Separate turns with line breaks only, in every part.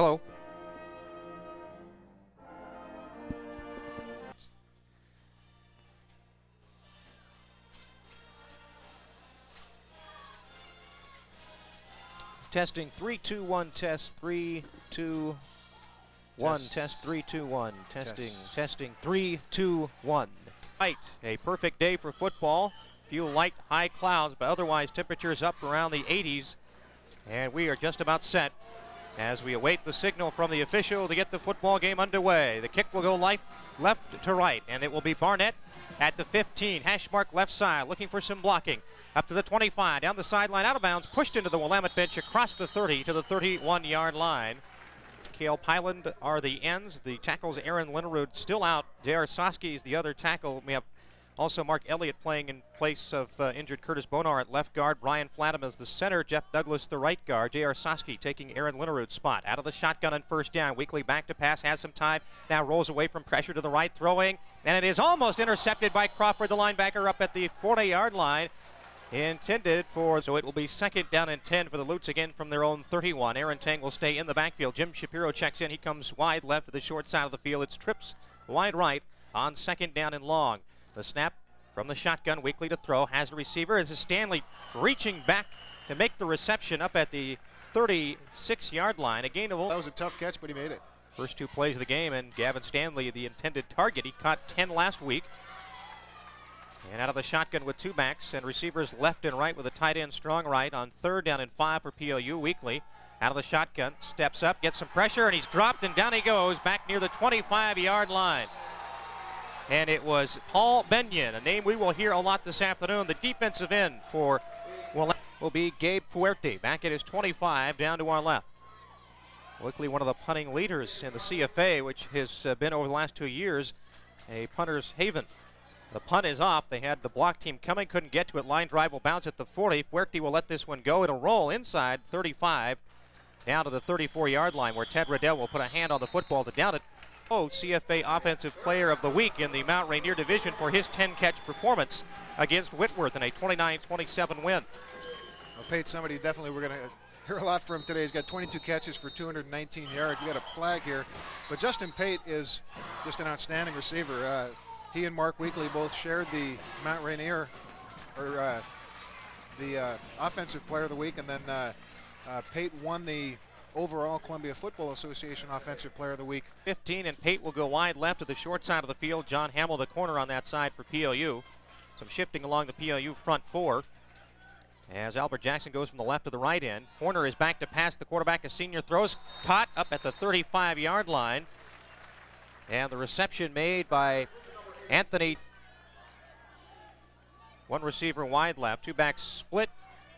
Hello. Testing 3 2 1 test 3 2 1 test 3 2 1 testing 3 2 1. Right, a perfect day for football. Few light high clouds, but otherwise temperatures up around the 80s, and we are just about set as we await the signal from the official to get the football game underway. The kick will go left to right, and it will be Barnett at the 15, hash mark left side, looking for some blocking. Up to the 25, down the sideline, out of bounds, pushed into the Willamette bench across the 30 to the 31-yard line. Cale Pyland are the ends. The tackles, Aaron Linnerud still out. J.R. Soski is the other tackle. We have also Mark Elliott playing in place of injured Curtis Bonar at left guard. Brian Flatham is the center. Jeff Douglas the right guard. J.R. Soski taking Aaron Linnerud's spot. Out of the shotgun on first down. Weekly back to pass. Has some time. Now rolls away from pressure to the right. Throwing. And it is almost intercepted by Crawford, the linebacker, up at the 40-yard line. Intended for, so it will be 2nd down and 10 for the Lutes again from their own 31. Aaron Tang will stay in the backfield. Jim Shapiro checks in. He comes wide left to the short side of the field. It's trips wide right on 2nd down and long. The snap from the shotgun, Weekly to throw, has a receiver. This is Stanley reaching back to make the reception up at the 36-yard line. A gain of...
That was a tough catch, but he made it.
First 2 plays of the game, and Gavin Stanley, the intended target. He caught 10 last week. And out of the shotgun with 2 backs and receivers left and right with a tight end strong right on 3rd down and 5 for PLU. Weekly out of the shotgun, steps up, gets some pressure, and he's dropped, and down he goes back near the 25-yard line. And it was Paul Benyon, a name we will hear a lot this afternoon. The defensive end for will be Gabe Fuerte, back at his 25 down to our left. Weekly, one of the punting leaders in the CFA, which has been over the last 2 years a punter's haven. The punt is off. They had the block team coming, couldn't get to it. Line drive will bounce at the 40. Fuerte will let this one go. It'll roll inside 35 down to the 34-yard line, where Ted Riddell will put a hand on the football to down it. CFA Offensive Player of the Week in the Mount Rainier Division for his 10-catch performance against Whitworth in a 29-27 win.
Well, Pate, somebody definitely we're going to hear a lot from today. He's got 22 catches for 219 yards. We got a flag here, but Justin Pate is just an outstanding receiver. He and Mark Weekly both shared the Mount Rainier, or the Offensive Player of the Week, and then Pate won the overall Columbia Football Association Offensive Player of the Week.
15, and Pate will go wide left to the short side of the field. John Hamill, the corner on that side for PLU. Some shifting along the PLU front 4 as Albert Jackson goes from the left to the right end. Corner is back to pass. The quarterback, a senior, throws, caught up at the 35-yard line. And the reception made by Anthony. One receiver wide left, 2 backs split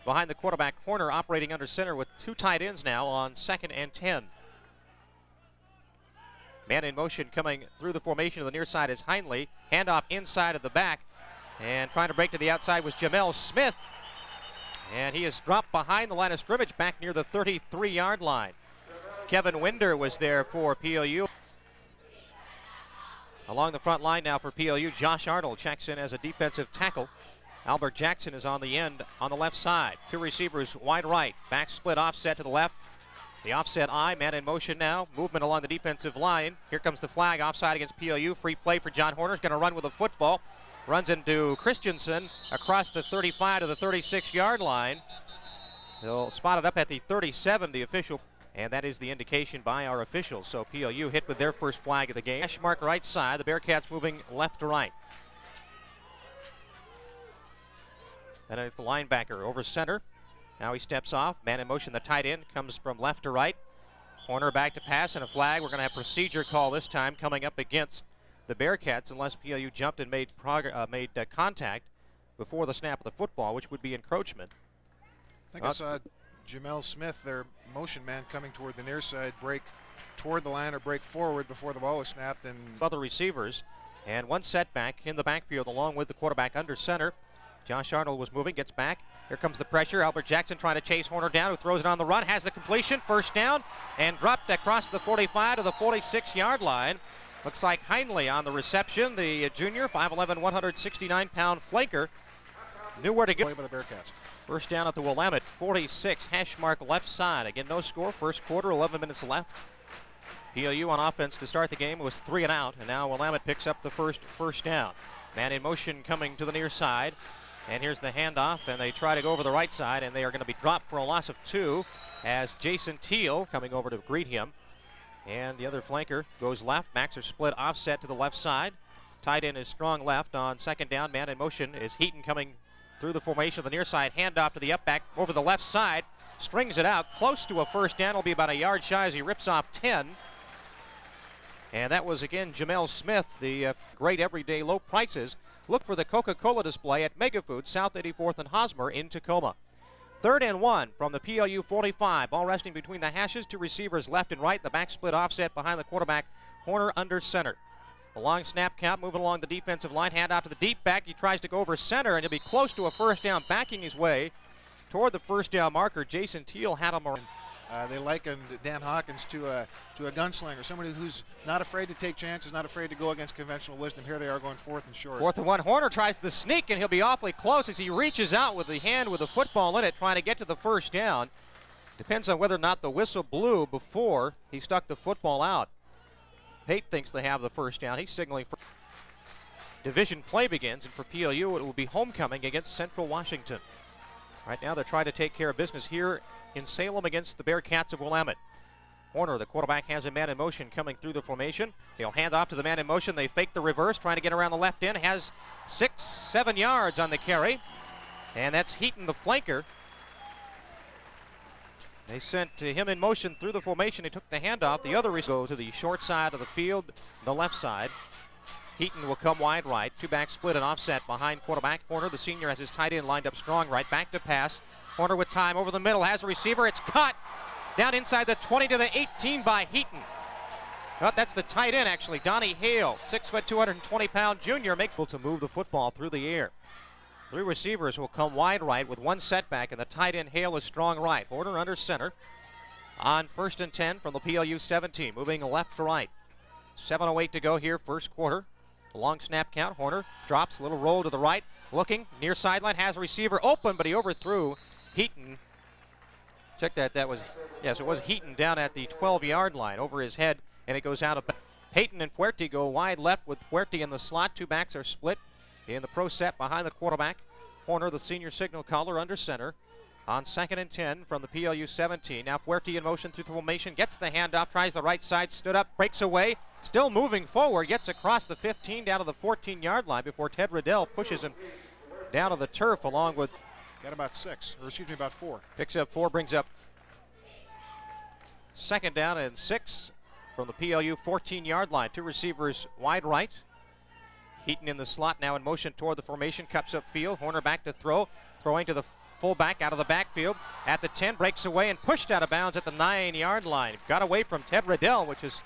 behind the quarterback. Corner operating under center with 2 tight ends now on 2nd and 10. Man in motion coming through the formation of the near side is Heinley. Handoff inside of the back, and trying to break to the outside was Jamel Smith. And he is dropped behind the line of scrimmage back near the 33-yard line. Kevin Winder was there for PLU. Along the front line now for PLU, Josh Arnold checks in as a defensive tackle. Albert Jackson is on the end on the left side. 2 receivers wide right. Back split offset to the left. The offset eye, man in motion now. Movement along the defensive line. Here comes the flag, offside against PLU. Free play for John Horner. He's going to run with the football. Runs into Christensen across the 35 to the 36-yard line. He'll spot it up at the 37, the official. And that is the indication by our officials. So PLU hit with their first flag of the game. Hash mark right side. The Bearcats moving left to right. And the linebacker over center. Now he steps off. Man in motion. The tight end comes from left to right. Corner back to pass and a flag. We're going to have procedure call this time coming up against the Bearcats unless PLU jumped and made contact before the snap of the football, which would be encroachment.
I think I saw Jamel Smith, their motion man, coming toward the near side, break toward the line or break forward before the ball was snapped. And
other receivers, and 1 setback in the backfield along with the quarterback under center. Josh Arnold was moving, gets back. Here comes the pressure. Albert Jackson trying to chase Horner down, who throws it on the run, has the completion, first down, and dropped across the 45 to the 46-yard line. Looks like Heinley on the reception, the junior, 5'11", 169-pound flanker. Knew where to go.
Play by the Bearcats.
First down at the Willamette 46, hash mark left side. Again, no score. First quarter, 11 minutes left. PLU on offense to start the game was 3 and out, and now Willamette picks up the first down. Man in motion coming to the near side, and here's the handoff, and they try to go over the right side, and they are going to be dropped for a loss of 2 as Jason Teal coming over to greet him. And the other flanker goes left. Backs are split offset to the left side. Tight end is strong left on second down. Man in motion is Heaton coming through the formation of the near side. Handoff to the up back over the left side. Strings it out close to a first down. It'll be about a yard shy as he rips off 10. And that was, again, Jamel Smith, the great everyday low prices. Look for the Coca-Cola display at Mega Foods, South 84th and Hosmer in Tacoma. 3rd and 1 from the PLU 45. Ball resting between the hashes. 2 receivers left and right. The back split offset behind the quarterback. Horner under center. A long snap count moving along the defensive line. Hand out to the deep back. He tries to go over center, and he'll be close to a first down, backing his way toward the first down marker. Jason Teal had him around.
They likened Dan Hawkins to a gunslinger, somebody who's not afraid to take chances, not afraid to go against conventional wisdom. Here they are going 4th and short.
4th and 1. Horner tries the sneak, and he'll be awfully close as he reaches out with the hand with the football in it, trying to get to the first down. Depends on whether or not the whistle blew before he stuck the football out. Pate thinks they have the first down. He's signaling for division play begins, and for PLU it will be homecoming against Central Washington. Right now they're trying to take care of business here in Salem against the Bearcats of Willamette. Horner, the quarterback, has a man in motion coming through the formation. He'll hand off to the man in motion. They fake the reverse, trying to get around the left end. Has 6-7 yards on the carry. And that's Heaton, the flanker. They sent him in motion through the formation. He took the handoff. The other go to the short side of the field, the left side. Heaton will come wide right. 2 back split and offset behind quarterback. Horner, the senior, has his tight end lined up strong right. Back to pass. Horner with time over the middle, has a receiver. It's caught down inside the 20 to the 18 by Heaton. Oh, that's the tight end, actually. Donnie Hale, 6 foot, 220-pound junior, makes it to move the football through the air. 3 receivers will come wide right with 1 setback, and the tight end Hale is strong right. Horner under center on 1st and 10 from the PLU 17, moving left to right. 7:08 to go here, first quarter. A long snap count. Horner drops, a little roll to the right, looking near sideline, has a receiver open, but he overthrew Heaton. Check that. That was, yes, it was Heaton down at the 12-yard line over his head, and it goes out of. Payton and Fuerte go wide left with Fuerte in the slot. 2 backs are split in the pro set behind the quarterback. Horner, the senior signal caller, under center on 2nd and 10 from the PLU 17. Now Fuerte in motion through the formation, gets the handoff, tries the right side, stood up, breaks away, still moving forward, gets across the 15 down to the 14-yard line before Ted Riddell pushes him down to the turf along with.
Got about 6, or excuse me, about 4.
Picks up 4, brings up 2nd down and 6 from the PLU 14-yard line. 2 receivers wide right. Heaton in the slot now in motion toward the formation, cups up field. Horner back to throw, throwing to the fullback out of the backfield at the 10, breaks away and pushed out of bounds at the 9-yard line. Got away from Ted Riddell, which is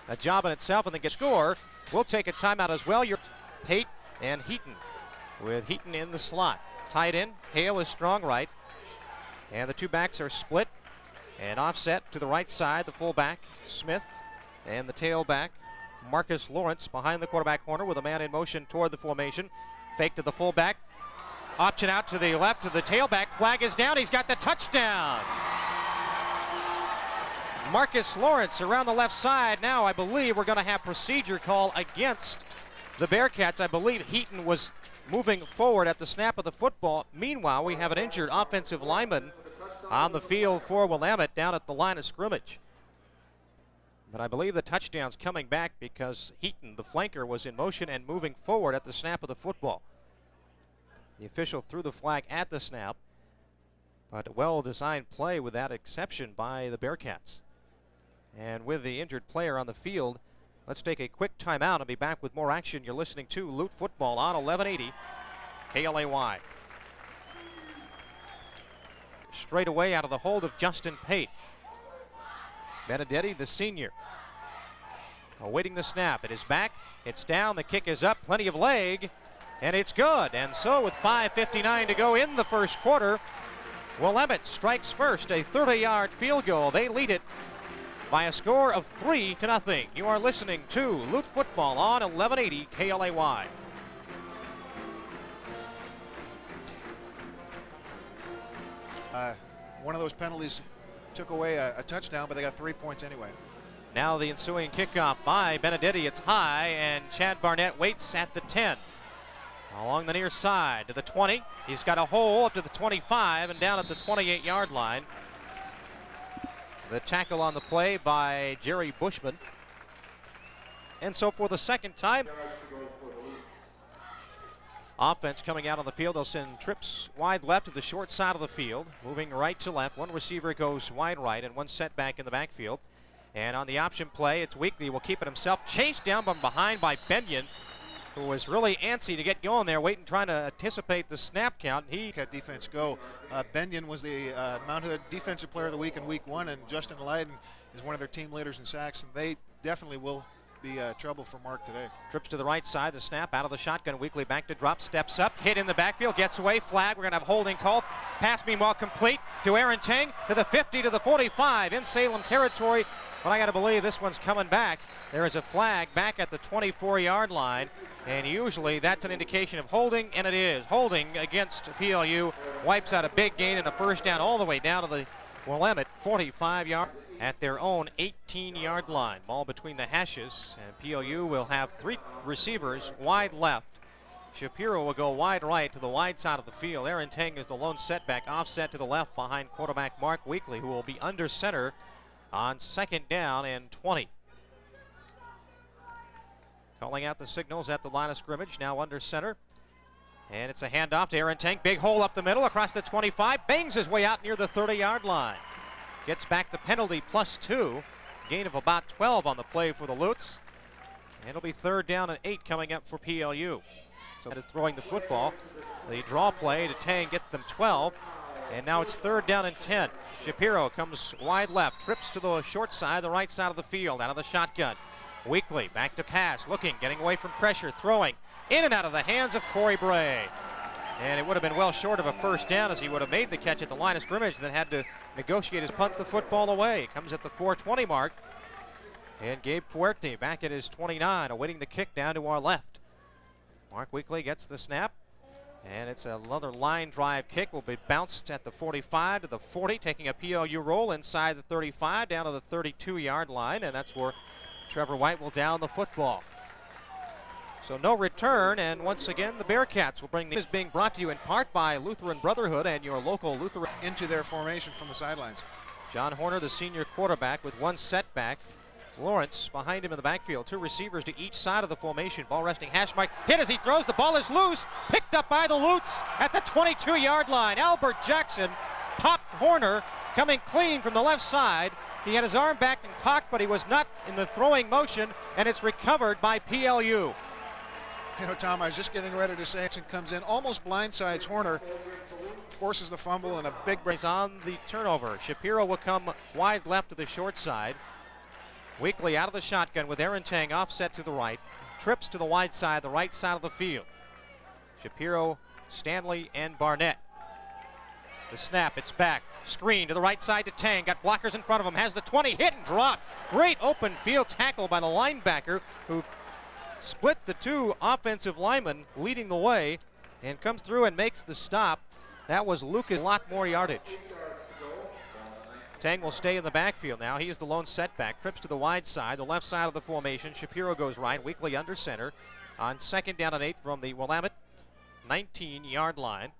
a job in itself, and they get score. We'll take a timeout as well. Your Pate and Heaton, with Heaton in the slot. Tight end, Hale is strong right, and the 2 backs are split and offset to the right side. The fullback, Smith, and the tailback, Marcus Lawrence, behind the quarterback Horner with a man in motion toward the formation. Fake to the fullback, option out to the left to the tailback. Flag is down. He's got the touchdown. Marcus Lawrence around the left side. Now I believe we're going to have procedure call against the Bearcats. I believe Heaton was moving forward at the snap of the football. Meanwhile, we have an injured offensive lineman on the field for Willamette down at the line of scrimmage. But I believe the touchdown's coming back because Heaton, the flanker, was in motion and moving forward at the snap of the football. The official threw the flag at the snap, but a well-designed play with that exception by the Bearcats. And with the injured player on the field, let's take a quick timeout and be back with more action. You're listening to Loot Football on 1180 KLAY. Straight away out of the hold of Justin Pate. Benedetti, the senior, awaiting the snap. It is back, it's down, the kick is up, plenty of leg, and it's good. And so with 5:59 to go in the first quarter, Willamette strikes first, a 30-yard field goal. They lead it by a score of 3-0. You are listening to Loot Football on 1180 KLAY.
One of those penalties took away a touchdown, but they got 3 points anyway.
Now the ensuing kickoff by Benedetti. It's high, and Chad Barnett waits at the 10. Along the near side to the 20. He's got a hole up to the 25 and down at the 28-yard line. The tackle on the play by Jerry Bushman. And so for the second time, offense coming out on the field. They'll send trips wide left to the short side of the field, moving right to left. One receiver goes wide right and one setback in the backfield. And on the option play, it's Weekly will keep it himself. Chased down from behind by Benyon, who was really antsy to get going there, waiting, trying to anticipate the snap count. He
had defense go. Benyon was the Mount Hood Defensive Player of the Week in Week 1, and Justin Lydon is one of their team leaders in sacks, and they definitely will be trouble for Mark today.
Trips to the right side, the snap out of the shotgun. Weekly back to drop, steps up, hit in the backfield, gets away, flag. We're going to have holding called. Pass meanwhile complete to Aaron Tang, to the 50, to the 45 in Salem territory. But I got to believe this one's coming back. There is a flag back at the 24-yard line, and usually that's an indication of holding, and it is. Holding against PLU wipes out a big gain and a first down all the way down to the Willamette 45-yard at their own 18-yard line. Ball between the hashes, and PLU will have 3 receivers wide left. Shapiro will go wide right to the wide side of the field. Aaron Tang is the lone setback, offset to the left behind quarterback Mark Weekly, who will be under center on 2nd down and 20. Calling out the signals at the line of scrimmage, now under center. And it's a handoff to Aaron Tang. Big hole up the middle across the 25. Bangs his way out near the 30-yard line. Gets back the penalty +2. Gain of about 12 on the play for the Lutz. And it'll be 3rd down and 8 coming up for PLU. So that is throwing the football. The draw play to Tang gets them 12. And now it's 3rd down and 10. Shapiro comes wide left, trips to the short side, the right side of the field, out of the shotgun. Weekly back to pass, looking, getting away from pressure, throwing in and out of the hands of Corey Bray. And it would have been well short of a first down, as he would have made the catch at the line of scrimmage, then had to negotiate his punt the football away. Comes at the 4:20 mark. And Gabe Fuerte back at his 29, awaiting the kick down to our left. Mark Weekly gets the snap. And it's another line drive kick. Will be bounced at the 45 to the 40, taking a PLU roll inside the 35 down to the 32-yard line. And that's where Trevor White will down the football. So no return, and once again the Bearcats will bring this, being brought to you in part by Lutheran Brotherhood and your local Lutheran.
Into their formation from the sidelines.
John Horner, the senior quarterback, with one setback. Lawrence behind him in the backfield. 2 receivers to each side of the formation. Ball resting hash mark. Hit as he throws. The ball is loose. Picked up by the Lutz at the 22-yard line. Albert Jackson popped Horner, coming clean from the left side. He had his arm back and cocked, but he was not in the throwing motion, and it's recovered by PLU.
You know, Tom, I was just getting ready to say Jackson comes in, almost blindsides Horner, forces the fumble and a big break.
He's on the turnover. Shapiro will come wide left to the short side. Weekly out of the shotgun with Aaron Tang offset to the right. Trips to the wide side, the right side of the field. Shapiro, Stanley, and Barnett. The snap, it's back. Screen to the right side to Tang. Got blockers in front of him. Has the 20, hit and dropped. Great open field tackle by the linebacker, who split the 2 offensive linemen leading the way and comes through and makes the stop. That was Lucas. A lot more yardage. Tang will stay in the backfield now. He is the lone setback. Trips to the wide side, the left side of the formation. Shapiro goes right, Weekly under center on 2nd down and 8 from the Willamette 19-yard line.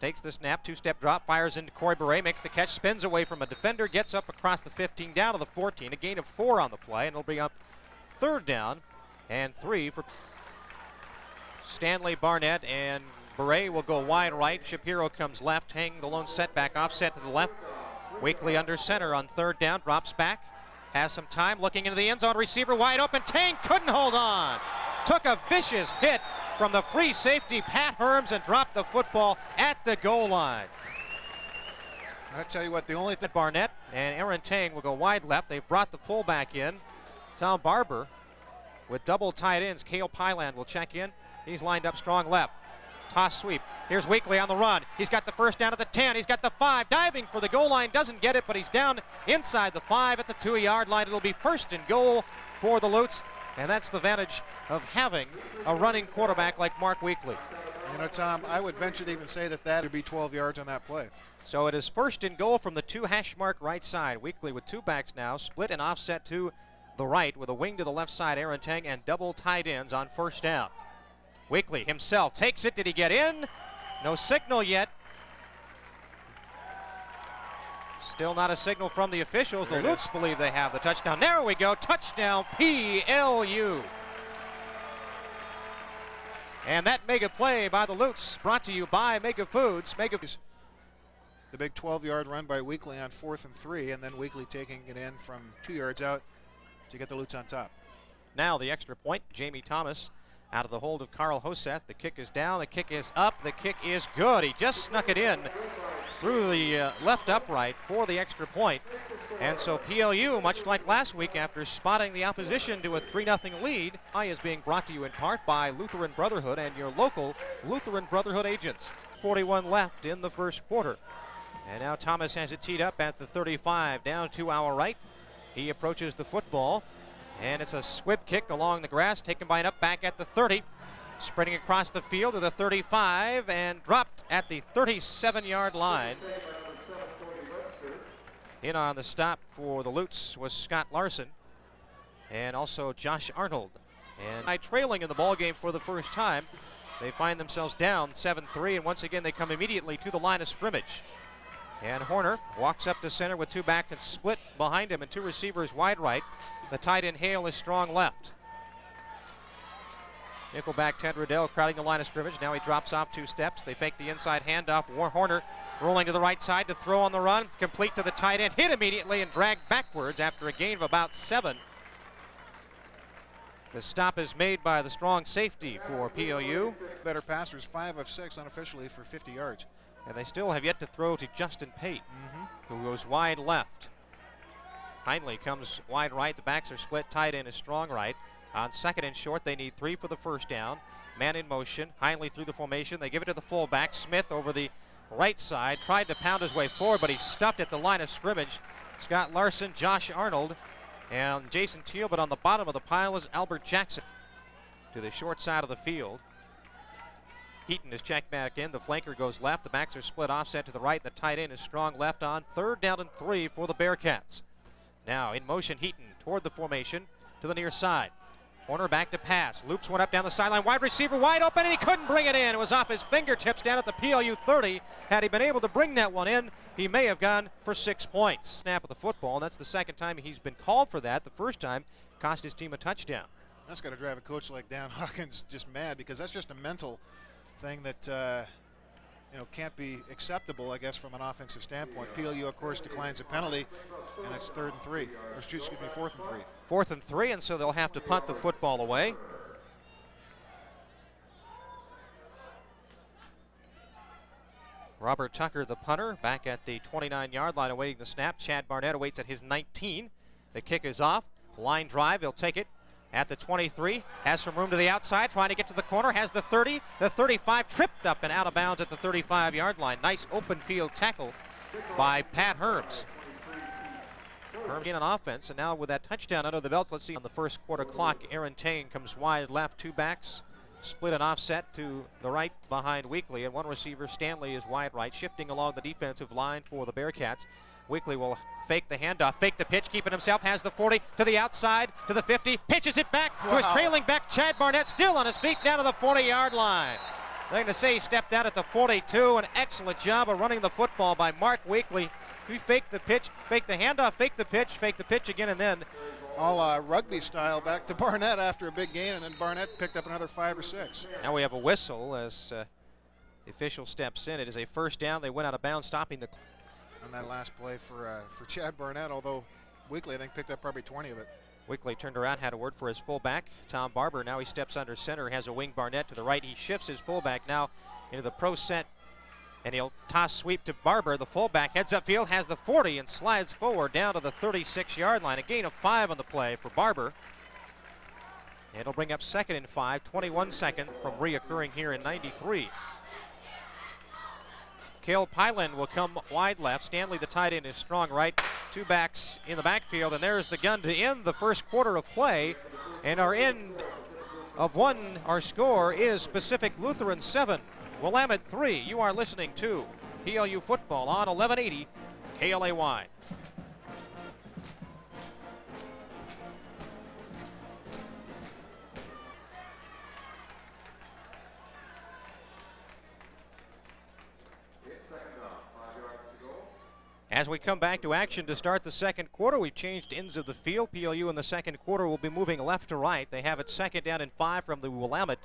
Takes the snap, 2-step drop, fires into Corey Beret, makes the catch, spins away from a defender, gets up across the 15 down to the 14. A gain of 4 on the play, and it'll bring up 3rd down and 3 for Stanley, Barnett, and Beret will go wide right. Shapiro comes left, Tang the lone setback, offset to the left. Weekly under center on 3rd down, drops back, has some time, looking into the end zone, receiver wide open. Tang couldn't hold on. Took a vicious hit from the free safety, Pat Herms, and dropped the football at the goal line.
I tell you what, the only thing.
Barnett and Aaron Tang will go wide left. They've brought the fullback in. Tom Barber with double tight ends. Cale Pyland will check in. He's lined up strong left. Toss sweep. Here's Weekly on the run. He's got the first down at the 10. He's got the 5. Diving for the goal line. Doesn't get it, but he's down inside the 5 at the 2-yard line. It'll be 1st and goal for the Lutz. And that's the advantage of having a running quarterback like Mark Weekly.
You know, Tom, I would venture to even say that would be 12 yards on that play.
So it is first and goal from the 2 hash mark right side. Weekly with 2 backs now, split and offset to the right with a wing to the left side, Aaron Tang, and double tight ends on first down. Weekly himself takes it. Did he get in? No signal yet. Still not a signal from the officials. The Lutes believe they have the touchdown. There we go. Touchdown PLU. And that mega play by the Lutes brought to you by Mega Foods.
The big 12-yard run by Weekly on 4th and 3, and then Weekly taking it in from 2 yards out to get the Lutes on top.
Now the extra point. Jamie Thomas out of the hold of Carl Hoseth. The kick is down. The kick is up. The kick is good. He just snuck it in through the left upright for the extra point. And so PLU, much like last week, after spotting the opposition to a 3-0 lead, is being brought to you in part by Lutheran Brotherhood and your local Lutheran Brotherhood agents. 41 left in the first quarter. And now Thomas has it teed up at the 35, down to our right. He approaches the football, and it's a squib kick along the grass, taken by an up back at the 30. Spreading across the field to the 35 and dropped at the 37-yard line. In on the stop for the Lutes was Scott Larson and also Josh Arnold. And by trailing in the ballgame for the first time, they find themselves down 7-3, and once again they come immediately to the line of scrimmage. And Horner walks up to center with 2 back and split behind him and 2 receivers wide right. The tight end Hale is strong left. Nickelback Ted Riddell crowding the line of scrimmage. Now he drops off 2 steps. They fake the inside handoff. Horner rolling to the right side to throw on the run. Complete to the tight end. Hit immediately and dragged backwards after a gain of about 7. The stop is made by the strong safety for PLU.
Better passers, 5 of 6 unofficially for 50 yards.
And they still have yet to throw to Justin Pate, who goes wide left. Hindley comes wide right. The backs are split. Tight end is strong right. On 2nd and short, they need 3 for the first down. Man in motion. Hindley through the formation. They give it to the fullback. Smith over the right side. Tried to pound his way forward, but he's stuffed at the line of scrimmage. Scott Larson, Josh Arnold, and Jason Teal. But on the bottom of the pile is Albert Jackson to the short side of the field. Heaton is checked back in. The flanker goes left. The backs are split offset to the right. The tight end is strong left on 3rd down and 3 for the Bearcats. Now in motion, Heaton toward the formation to the near side. Horner back to pass. Loops one up down the sideline. Wide receiver wide open, and he couldn't bring it in. It was off his fingertips down at the PLU 30. Had he been able to bring that one in, he may have gone for 6 points. Snap of the football, and that's the 2nd time he's been called for that. The first time cost his team a touchdown.
That's got to drive a coach like Dan Hawkins just mad, because that's just a mental thing that can't be acceptable, I guess, from an offensive standpoint. PLU, of course, declines a penalty, and it's 3rd and 3. Or excuse me, 4th and 3.
4th and 3, and so they'll have to punt the football away. Robert Tucker, the punter, back at the 29-yard line awaiting the snap. Chad Barnett awaits at his 19. The kick is off. Line drive, he'll take it at the 23. Has some room to the outside, trying to get to the corner. Has the 30, the 35, tripped up and out of bounds at the 35-yard line. Nice open field tackle by Pat Herms. Herms in on offense, and now with that touchdown under the belt, let's see on the first quarter clock, Aaron Tang comes wide left, 2 backs, split and offset to the right behind Weekly, and 1 receiver, Stanley, is wide right, shifting along the defensive line for the Bearcats. Weekly will fake the handoff, fake the pitch, keeping himself, has the 40 to the outside, to the 50, pitches it back to his trailing back, Chad Barnett, still on his feet, down to the 40-yard line. They're going to say he stepped out at the 42. An excellent job of running the football by Mark Weekly. He faked the pitch, faked the handoff, faked the pitch again, and then
all rugby style back to Barnett after a big gain, and then Barnett picked up another 5 or 6.
Now we have a whistle as the official steps in. It is a first down. They went out of bounds, stopping the
on that last play for Chad Barnett, although Weekly, I think, picked up probably 20 of it.
Weekly turned around, had a word for his fullback, Tom Barber. Now he steps under center, has a wing Barnett to the right. He shifts his fullback now into the pro set, and he'll toss sweep to Barber. The fullback heads upfield, has the 40, and slides forward down to the 36-yard line. A gain of 5 on the play for Barber. And it'll bring up 2nd and 5, 21 seconds from reoccurring here in 93. Cale Pyland will come wide left. Stanley, the tight end, is strong right. 2 backs in the backfield, and there's the gun to end the first quarter of play. And our end of our score is Pacific Lutheran 7, Willamette 3. You are listening to PLU football on 1180 KLAY. As we come back to action to start the second quarter, we've changed ends of the field. PLU in the second quarter will be moving left to right. They have it 2nd down and 5 from the Willamette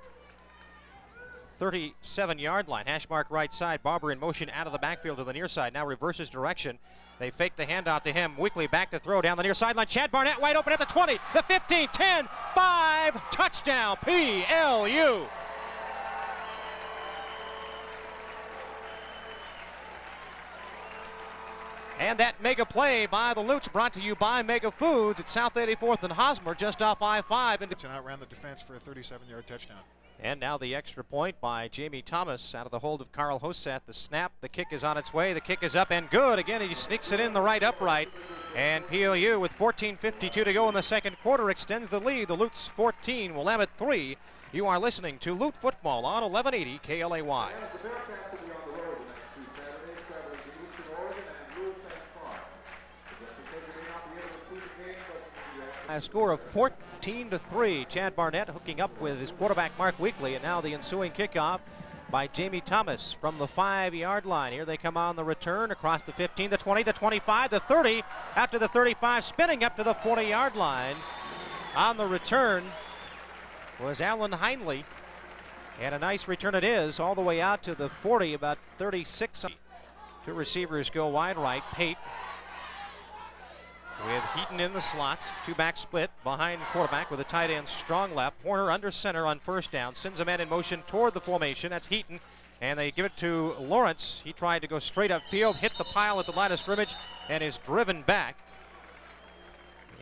37-yard line. Hash mark right side. Barber in motion out of the backfield to the near side. Now reverses direction. They fake the handout to him. Weekly back to throw down the near sideline. Chad Barnett wide open at the 20, the 15, 10, 5. Touchdown, PLU. And that mega play by the Lutes brought to you by Mega Foods at South 84th and Hosmer, just off I-5.
And outran the defense for a 37-yard touchdown.
And now the extra point by Jamie Thomas out of the hold of Carl Hoseth. The snap, the kick is on its way. The kick is up and good. Again, he sneaks it in the right upright. And PLU with 14:52 to go in the second quarter extends the lead. The Lutes 14, Willamette 3. You are listening to Lute Football on 1180 KLAY. A score of 14-3. Chad Barnett hooking up with his quarterback Mark Weekly, and now the ensuing kickoff by Jamie Thomas from the 5-yard line. Here they come on the return across the 15, the 20, the 25, the 30, out to the 35, spinning up to the 40-yard line. On the return was Alan Heinley, and a nice return it is, all the way out to the 40, about 36. Two receivers go wide right. Pate with Heaton in the slot, two-back split behind quarterback with a tight end strong left. Horner under center on first down, sends a man in motion toward the formation. That's Heaton, and they give it to Lawrence. He tried to go straight upfield, hit the pile at the line of scrimmage, and is driven back.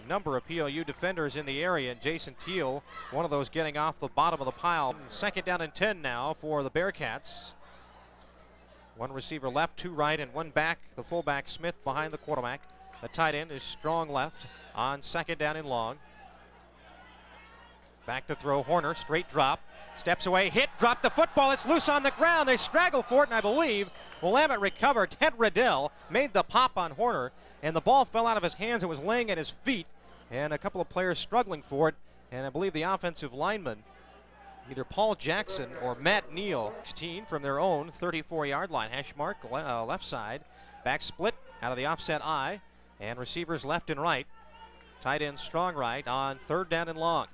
A number of PLU defenders in the area, and Jason Teal, one of those getting off the bottom of the pile. 2nd down and 10 now for the Bearcats. One receiver left, two right, and one back. The fullback Smith behind the quarterback. The tight end is strong left on 2nd down and long. Back to throw, Horner, straight drop. Steps away, hit, dropped the football. It's loose on the ground. They straggle for it, and I believe Willamette recovered. Ted Riddell made the pop on Horner, and the ball fell out of his hands. It was laying at his feet, and a couple of players struggling for it. And I believe the offensive lineman, either Paul Jackson or Matt Neal, 16 from their own 34-yard line. Hash mark left side. Back split out of the offset eye. And receivers left and right. Tight end strong right on 3rd down and long.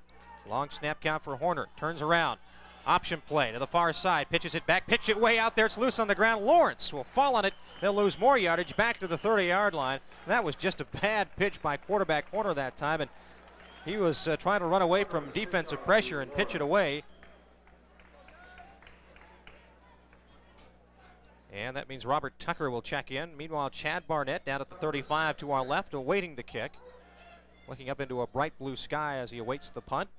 Long snap count for Horner. Turns around. Option play to the far side. Pitches it back. Pitch it way out there. It's loose on the ground. Lawrence will fall on it. They'll lose more yardage back to the 30-yard line. That was just a bad pitch by quarterback Horner that time. And he was trying to run away from defensive pressure and pitch it away. And that means Robert Tucker will check in. Meanwhile, Chad Barnett down at the 35 to our left, awaiting the kick. Looking up into a bright blue sky as he awaits the punt.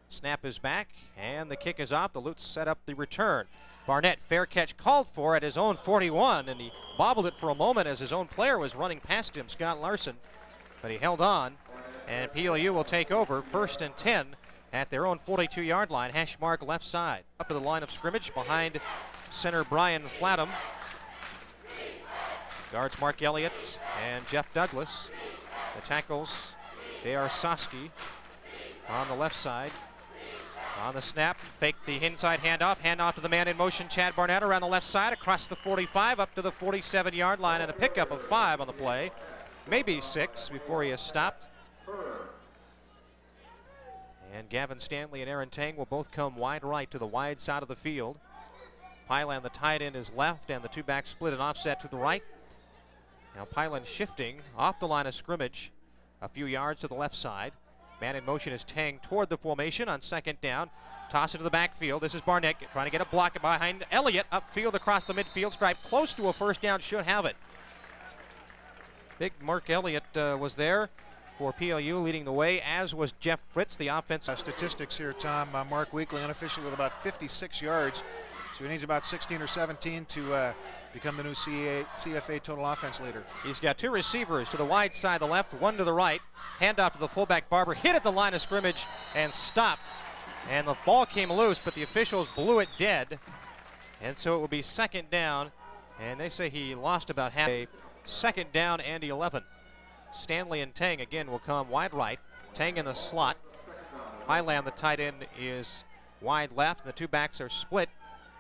Snap is back, and the kick is off. The Lutes set up the return. Barnett, fair catch called for at his own 41, and he bobbled it for a moment as his own player was running past him, Scott Larson. But he held on, and PLU will take over 1st and 10 at their own 42-yard line. Hash mark left side. Up to the line of scrimmage behind center Brian Flatham. Guards Mark Elliott and Jeff Douglas. The tackles, J.R. Soski on the left side. On the snap, fake the inside handoff to the man in motion, Chad Barnett around the left side, across the 45, up to the 47-yard line, and a pickup of 5 on the play. Maybe 6 before he is stopped. And Gavin Stanley and Aaron Tang will both come wide right to the wide side of the field. Pylan, the tight end, is left, and the two-back split and offset to the right. Now Pylan shifting off the line of scrimmage a few yards to the left side. Man in motion is Tang toward the formation on 2nd down. Toss it to the backfield. This is Barnett trying to get a block behind Elliott. Upfield across the midfield stripe. Close to a 1st down. Should have it. Big Mark Elliott was there for PLU, leading the way, as was Jeff Fritz, the offense.
Statistics here, Tom. Mark Weekly unofficially with about 56 yards. So he needs about 16 or 17 to become the new CFA total offense leader.
He's got 2 receivers to the wide side, the left, 1 to the right. Handoff to the fullback Barber, hit at the line of scrimmage and stopped. And the ball came loose, but the officials blew it dead. And so it will be 2nd down And they say he lost about half. A second down and 11. Stanley and Tang again will come wide right. Tang in the slot. Highland, the tight end, is wide left. And the two backs are split,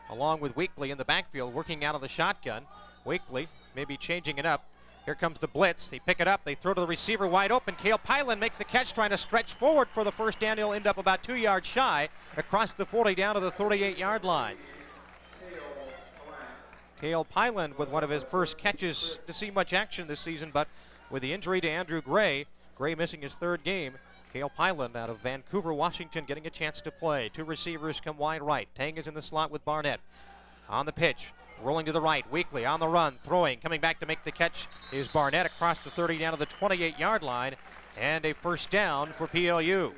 along with Weekly in the backfield, working out of the shotgun. Weekly maybe changing it up. Here comes the blitz. They pick it up. They throw to the receiver wide open. Cale Pyland makes the catch, trying to stretch forward for the first down. He'll end up about 2 yards shy across the 40 down to the 38-yard line. Cale Pyland with one of his first catches to see much action this season, but with the injury to Andrew Gray missing his third game, Cale Pyland out of Vancouver, Washington, getting a chance to play. Two receivers come wide right. Tang is in the slot with Barnett. On the pitch, rolling to the right. Weekly on the run, throwing, coming back to make the catch is Barnett across the 30 down to the 28-yard line, and a first down for PLU.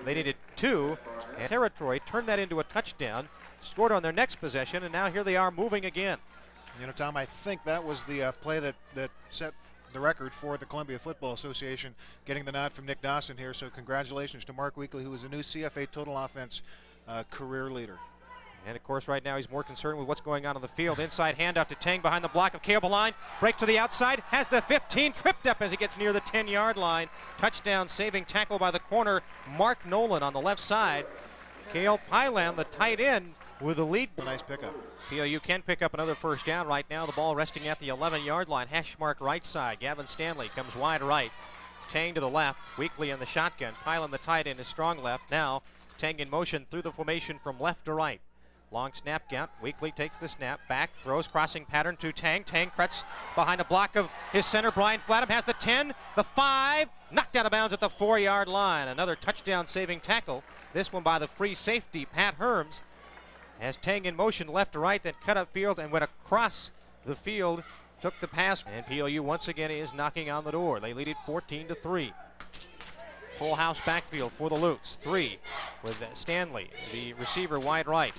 They needed two, and Territory turned that into a touchdown, scored on their next possession, and now here they are moving again.
You know, Tom, I think that was the play that set the record for the Columbia Football Association, getting the nod from Nick Dawson here. So congratulations to Mark Weekly, who is a new CFA total offense career leader.
And of course, right now he's more concerned with what's going on the field. Inside handoff to Tang behind the block of Cale Pyland. Breaks to the outside, has the 15, tripped up as he gets near the 10-yard line. Touchdown saving tackle by the corner, Mark Nolan on the left side. Cale Pyland, the tight end, with the lead.
A nice pickup.
PLU can pick up another first down right now. The ball resting at the 11-yard line. Hash mark right side. Gavin Stanley comes wide right. Tang to the left. Weekly in the shotgun. Pyland, the tight end, is strong left. Now Tang in motion through the formation from left to right. Long snap count. Weekly takes the snap. Back. Throws crossing pattern to Tang. Tang cuts behind a block of his center. Brian Flatham has the 10, the 5. Knocked out of bounds at the 4-yard line. Another touchdown saving tackle. This one by the free safety, Pat Herms. As Tang in motion left to right, then cut up field and went across the field, took the pass, and PLU once again is knocking on the door. They lead it 14-3. Full house backfield for the Lukes. 3 with Stanley, the receiver wide right.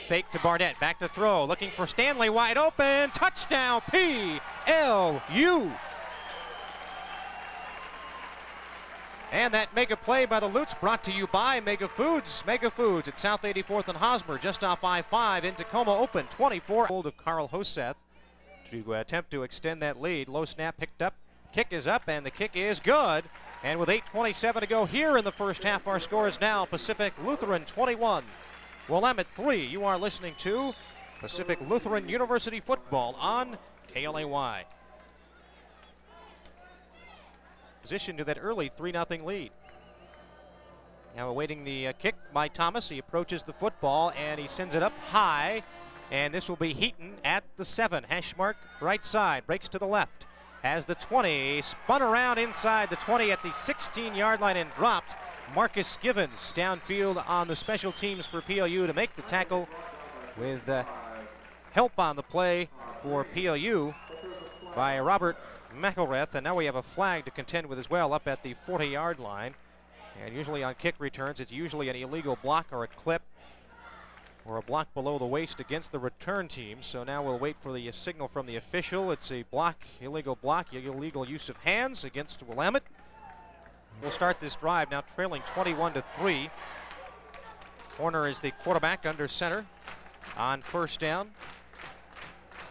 Fake to Barnett, back to throw, looking for Stanley wide open. Touchdown PLU. And that mega play by the Lutes brought to you by Mega Foods. Mega Foods at South 84th and Hosmer, just off I-5 in Tacoma, open 24. Hold of Carl Hoseth to attempt to extend that lead. Low snap picked up. Kick is up, and the kick is good. And with 8:27 to go here in the first half, our score is now Pacific Lutheran 21, Willamette 3. You are listening to Pacific Lutheran University football on KLAY. Position to that early 3-0 lead. Now awaiting the kick by Thomas. He approaches the football and he sends it up high, and this will be Heaton at the 7. Hash mark right side, breaks to the left, has the 20, spun around inside the 20 at the 16-yard line and dropped. Marcus Givens downfield on the special teams for PLU to make the tackle, with help on the play for PLU by Robert McElrath, and now we have a flag to contend with as well up at the 40-yard line. And usually on kick returns, it's usually an illegal block or a clip or a block below the waist against the return team. So now we'll wait for the signal from the official. It's a block, illegal use of hands against Willamette. We'll start this drive now trailing 21-3. Horner is the quarterback under center on first down.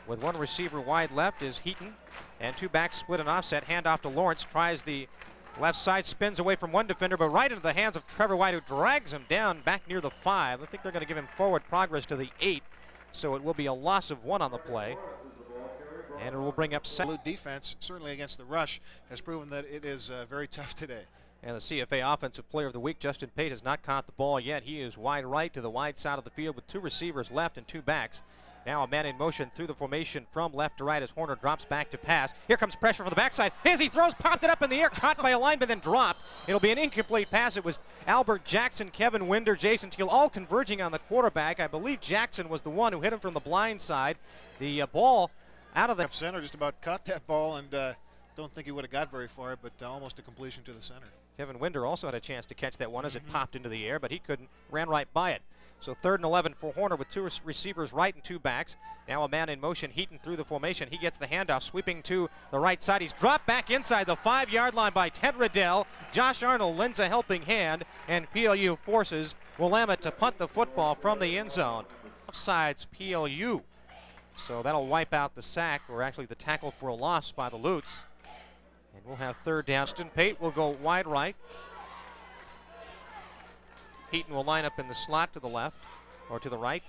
With one receiver wide left is Heaton, and two backs split an offset. Handoff to Lawrence, tries the left side, spins away from one defender, but right into the hands of Trevor White, who drags him down back near the 5. I think they're going to give him forward progress to the 8, so it will be a loss of 1 on the play. And it will bring up second.
Defense, certainly against the rush, has proven that it is very tough today.
And the CFA Offensive Player of the Week, Justin Pate, has not caught the ball yet. He is wide right to the wide side of the field with two receivers left and two backs. Now a man in motion through the formation from left to right as Horner drops back to pass. Here comes pressure from the backside. As he throws, popped it up in the air, caught by a lineman, then dropped. It'll be an incomplete pass. It was Albert Jackson, Kevin Winder, Jason Teal, all converging on the quarterback. I believe Jackson was the one who hit him from the blind side. The ball out of the
center just about caught that ball, and don't think he would have got very far, but almost a completion to the center.
Kevin Winder also had a chance to catch that one as it popped into the air, but he couldn't, ran right by it. So 3rd and 11 for Horner with two receivers right and two backs. Now a man in motion, Heaton through the formation. He gets the handoff, sweeping to the right side. He's dropped back inside the 5-yard line by Ted Riddell. Josh Arnold lends a helping hand, and PLU forces Willamette to punt the football from the end zone. Offsides PLU. So that'll wipe out the sack, or actually the tackle for a loss by the Lutes. And we'll have third down. Justin Pate will go wide right. Heaton will line up in the slot to the left, or to the right.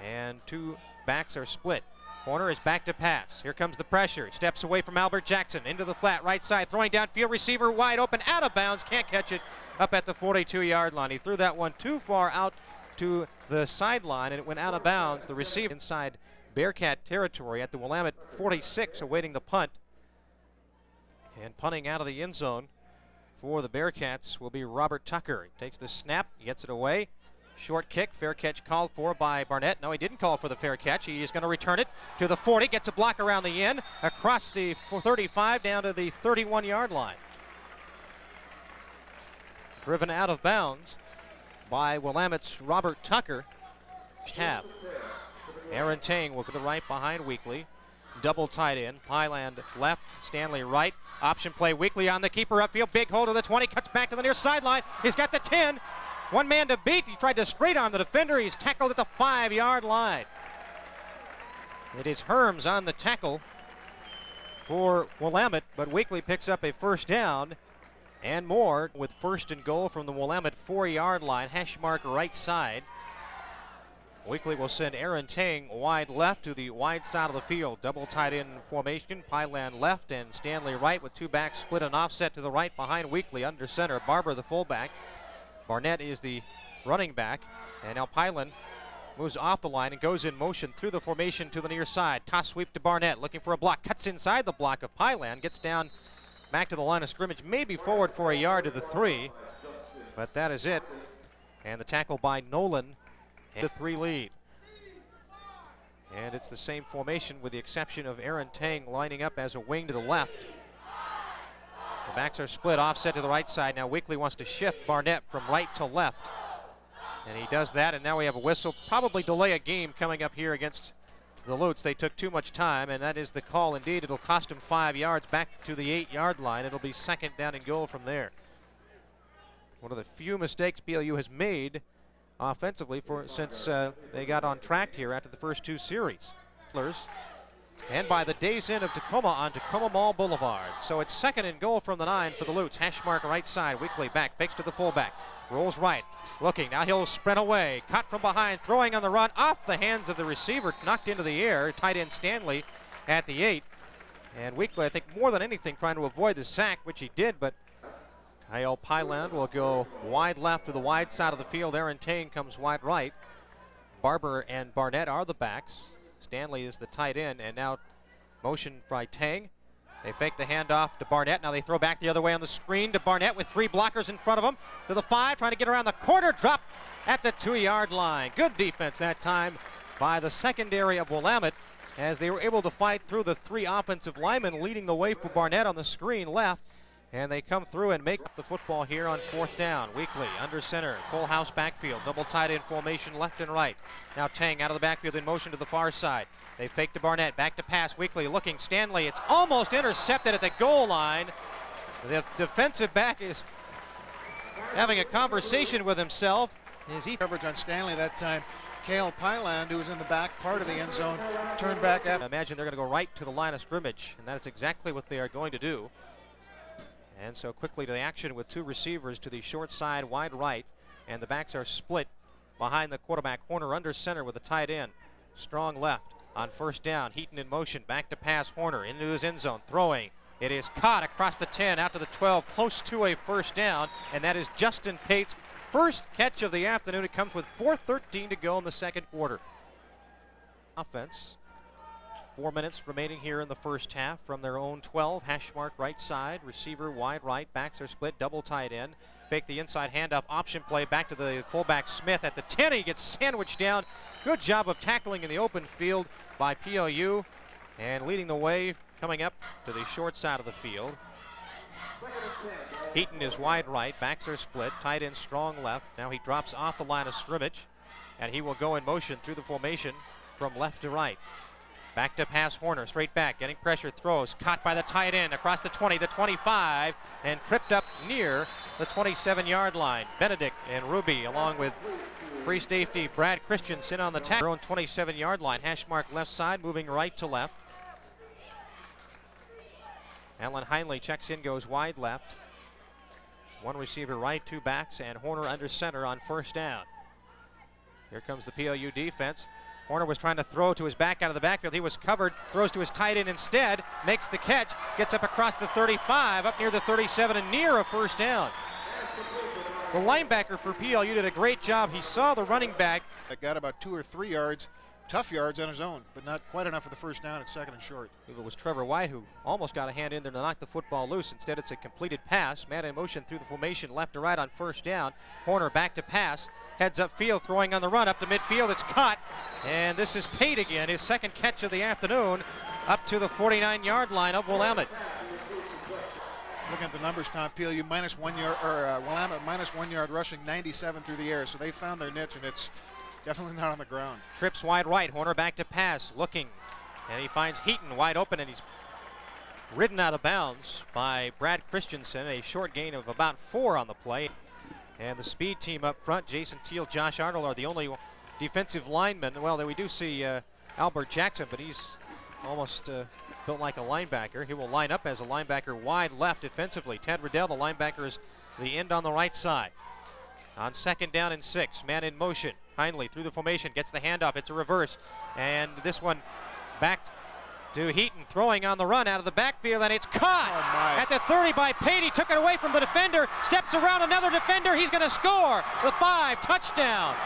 And two backs are split. Horner is back to pass. Here comes the pressure. Steps away from Albert Jackson into the flat right side. Throwing downfield, receiver wide open, out of bounds. Can't catch it up at the 42-yard line. He threw that one too far out to the sideline, and it went out of bounds. The receiver inside Bearcat territory at the Willamette 46, awaiting the punt. And punting out of the end zone for the Bearcats will be Robert Tucker. He takes the snap, gets it away. Short kick, fair catch called for by Barnett. No, he didn't call for the fair catch. He is going to return it to the 40, gets a block around the end, across the 35 down to the 31-yard line. Driven out of bounds by Willamette's Robert Tucker. Half. Aaron Tang will to the right behind Weekly. Double tight end. Pyland left, Stanley right. Option play, Weekly on the keeper upfield. Big hold of the 20, cuts back to the near sideline. He's got the 10. One man to beat. He tried to straight arm the defender. He's tackled at the 5-yard line. It is Herms on the tackle for Willamette, but Weekly picks up a first down and more with first and goal from the Willamette 4-yard line. Hash mark right side. Weekly will send Aaron Tang wide left to the wide side of the field. Double tight end formation. Pyland left and Stanley right with two backs split and offset to the right behind Weekly under center. Barber the fullback. Barnett is the running back, and now Pyland moves off the line and goes in motion through the formation to the near side. Toss sweep to Barnett, looking for a block. Cuts inside the block of Pyland, gets down back to the line of scrimmage, maybe forward for a yard to the 3, but that is it. And the tackle by Nolan, and the 3 lead. And it's the same formation with the exception of Aaron Tang lining up as a wing to the left. The backs are split, offset to the right side. Now Weekly wants to shift Barnett from right to left. And he does that, and now we have a whistle. Probably delay a game coming up here against the Lutes. They took too much time, and that is the call indeed. It'll cost him 5 yards back to the 8-yard line. It'll be second down and goal from there. One of the few mistakes PLU has made offensively since they got on track here after the first 2 series. And by the day's end of Tacoma on Tacoma Mall Boulevard. So it's second and goal from the 9 for the Lutes. Hash mark right side. Weekly back, fakes to the fullback. Rolls right, looking. Now he'll sprint away. Caught from behind, throwing on the run. Off the hands of the receiver, knocked into the air. Tight end Stanley at the 8. And Weekly, I think more than anything, trying to avoid the sack, which he did. But Kyle Pyland will go wide left to the wide side of the field. Aaron Tang comes wide right. Barber and Barnett are the backs. Stanley is the tight end, and now motion by Tang. They fake the handoff to Barnett. Now they throw back the other way on the screen to Barnett with 3 blockers in front of him. To the 5, trying to get around the corner. Drop at the 2-yard line. Good defense that time by the secondary of Willamette as they were able to fight through the 3 offensive linemen, leading the way for Barnett on the screen left. And they come through and make the football here on 4th down. Weekly under center, full house backfield, double tight end formation left and right. Now Tang out of the backfield in motion to the far side. They fake to Barnett, back to pass. Weekly looking, Stanley. It's almost intercepted at the goal line. The defensive back is having a conversation with himself.
Coverage on Stanley that time. Kale Pyland, who was in the back part of the end zone, turned back after.
I imagine they're going to go right to the line of scrimmage, and that is exactly what they are going to do. And so quickly to the action with 2 receivers to the short side, wide right, and the backs are split behind the quarterback corner under center with the tight end. Strong left on 1st down. Heaton in motion, back to pass. Horner into his end zone, throwing. It is caught across the 10, out to the 12, close to a first down, and that is Justin Pate's first catch of the afternoon. It comes with 4:13 to go in the second quarter. Offense. 4 minutes remaining here in the first half from their own 12. Hash mark right side, receiver wide right, backs are split, double tight end. Fake the inside handoff, option play back to the fullback Smith at the 10. He gets sandwiched down. Good job of tackling in the open field by PLU, and leading the way coming up to the short side of the field. Heaton is wide right, backs are split, tight end strong left. Now he drops off the line of scrimmage, and he will go in motion through the formation from left to right. Back to pass Horner, straight back, getting pressure, throws, caught by the tight end across the 20, the 25, and tripped up near the 27-yard line. Benedict and Ruby along with Free safety Brad Christensen on the tackle. Their own 27-yard line. Hash mark left side, moving right to left. Alan Heinley checks in, goes wide left. One receiver right, two backs, and Horner under center on first down. Here comes the PLU defense. Horner was trying to throw to his back out of the backfield. He was covered, throws to his tight end instead, makes the catch, gets up across the 35, up near the 37, and near a first down. The linebacker for PLU did a great job. He saw the running back.
That got about 2 or 3 yards, tough yards on his own, but not quite enough for the first down at second and short.
It was Trevor White who almost got a hand in there to knock the football loose. Instead, it's a completed pass. Man in motion through the formation, left to right on first down. Horner back to pass. Heads up field, throwing on the run up to midfield. It's caught, and this is Pate again, his second catch of the afternoon, up to the 49-yard line of Willamette.
Looking at the numbers, Tom, PLU minus 1 yard, or Willamette minus 1 yard rushing, 97 through the air. So they found their niche, and it's definitely not on the ground.
Trips wide right, Horner back to pass, looking, and he finds Heaton wide open, and he's ridden out of bounds by Brad Christensen. A short gain of about 4 on the play. And the speed team up front, Jason Teal, Josh Arnold are the only defensive linemen. Well, we do see Albert Jackson, but he's almost built like a linebacker. He will line up as a linebacker wide left defensively. Ted Riddell, the linebacker, is the end on the right side. On second down and 6, man in motion. Heinley through the formation, gets the handoff. It's a reverse. And this one back to Heaton, throwing on the run out of the backfield, and it's caught at the 30 by Pate. He took it away from the defender, steps around another defender. He's going to score the 5, touchdown.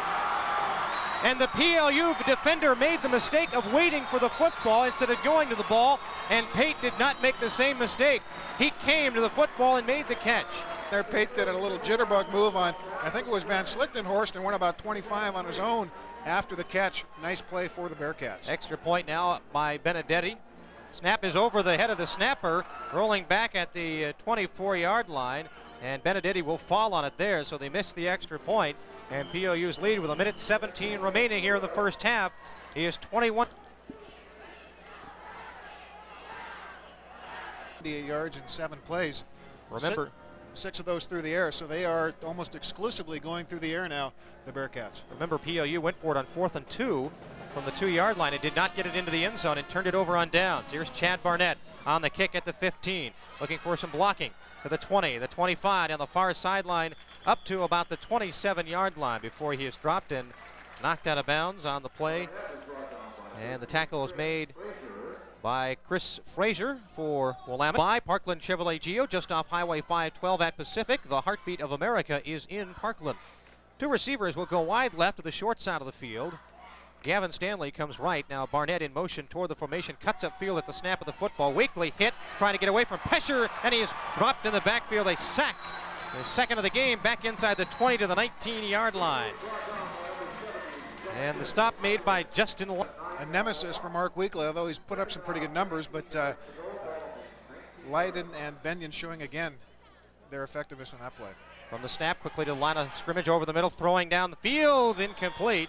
And the PLU defender made the mistake of waiting for the football instead of going to the ball, and Pate did not make the same mistake. He came to the football and made the catch.
There, Pate did a little jitterbug move on, I think it was Van Slichtenhorst, and went about 25 on his own after the catch. Nice play for the Bearcats.
Extra point now by Benedetti. Snap is over the head of the snapper, rolling back at the 24-yard line, and Benedetti will fall on it there, so they missed the extra point. And PLU's lead with 1:17 remaining here in the first half. He is 21.
98 yards in 7 plays.
Remember,
6 of those through the air, so they are almost exclusively going through the air now, the Bearcats.
Remember, PLU went for it on 4th and 2 from the 2-yard line and did not get it into the end zone and turned it over on downs. Here's Chad Barnett on the kick at the 15, looking for some blocking to the 20, the 25 on the far sideline, up to about the 27-yard line before he is dropped and knocked out of bounds on the play. And the tackle is made by Chris Frazier for Willamette. By Parkland Chevrolet Geo, just off Highway 512 at Pacific. The heartbeat of America is in Parkland. 2 receivers will go wide left to the short side of the field. Gavin Stanley comes right. Now Barnett in motion toward the formation, cuts up field at the snap of the football. Weekly hit, trying to get away from Pesher, and he is dropped in the backfield. A sack. The second of the game, back inside the 20 to the 19-yard line. And the stop made by Justin.
A nemesis for Mark Weekly, although he's put up some pretty good numbers, but Leiden and Benyon showing again their effectiveness on that play.
From the snap, quickly to the line of scrimmage over the middle, throwing down the field, incomplete.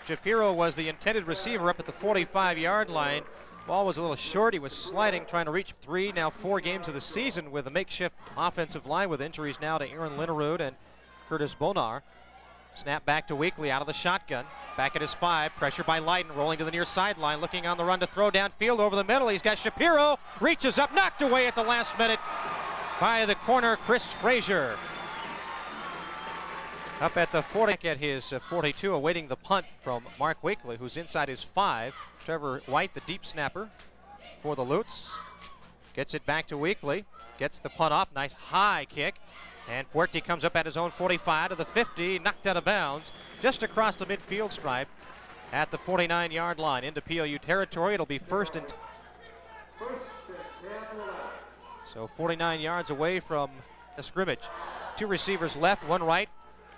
Shapiro was the intended receiver up at the 45-yard line. Ball was a little short. He was sliding, trying to reach 3, now 4 games of the season with a makeshift offensive line with injuries now to Aaron Linerud and Curtis Bonar. Snap back to Weekly out of the shotgun. Back at his 5, pressure by Leiden, rolling to the near sideline, looking on the run to throw downfield over the middle. He's got Shapiro, reaches up, knocked away at the last minute by the corner, Chris Frazier. Up at the 40, at his 42, awaiting the punt from Mark Weekly, who's inside his 5. Trevor White, the deep snapper for the Lutes. Gets it back to Weekly, gets the punt off, nice high kick. And Fuerte comes up at his own 45 to the 50, knocked out of bounds, just across the midfield stripe at the 49-yard line into PLU territory. It'll be first and so 49 yards away from the scrimmage. 2 receivers left, 1 right,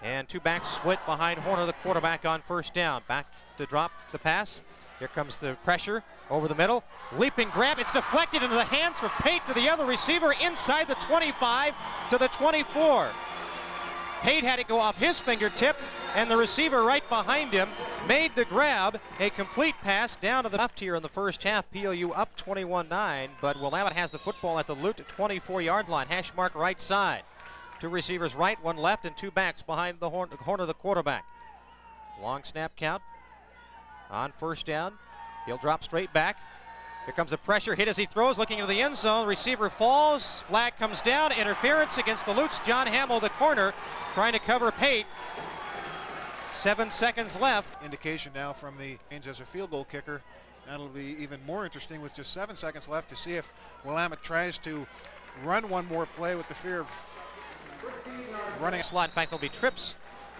and 2 backs split behind Horner, the quarterback, on first down. Back to drop the pass. Here comes the pressure over the middle. Leaping grab. It's deflected into the hands of Pate to the other receiver inside the 25 to the 24. Pate had it go off his fingertips, and the receiver right behind him made the grab. A complete pass down to the left here in the first half. PLU up 21-9, but Willamette has the football at the Lute 24-yard line. Hash mark right side. 2 receivers right, 1 left, and 2 backs behind the Horner, the quarterback. Long snap count on first down. He'll drop straight back. Here comes the pressure, hit as he throws, looking into the end zone. Receiver falls, flag comes down, interference against the Lutes. John Hamill, the corner, trying to cover Pate. 7 seconds left.
Indication now from the Range as a field goal kicker. That'll be even more interesting with just 7 seconds left to see if Willamette tries to run one more play with the fear of running.
Slot, in fact, there'll be trips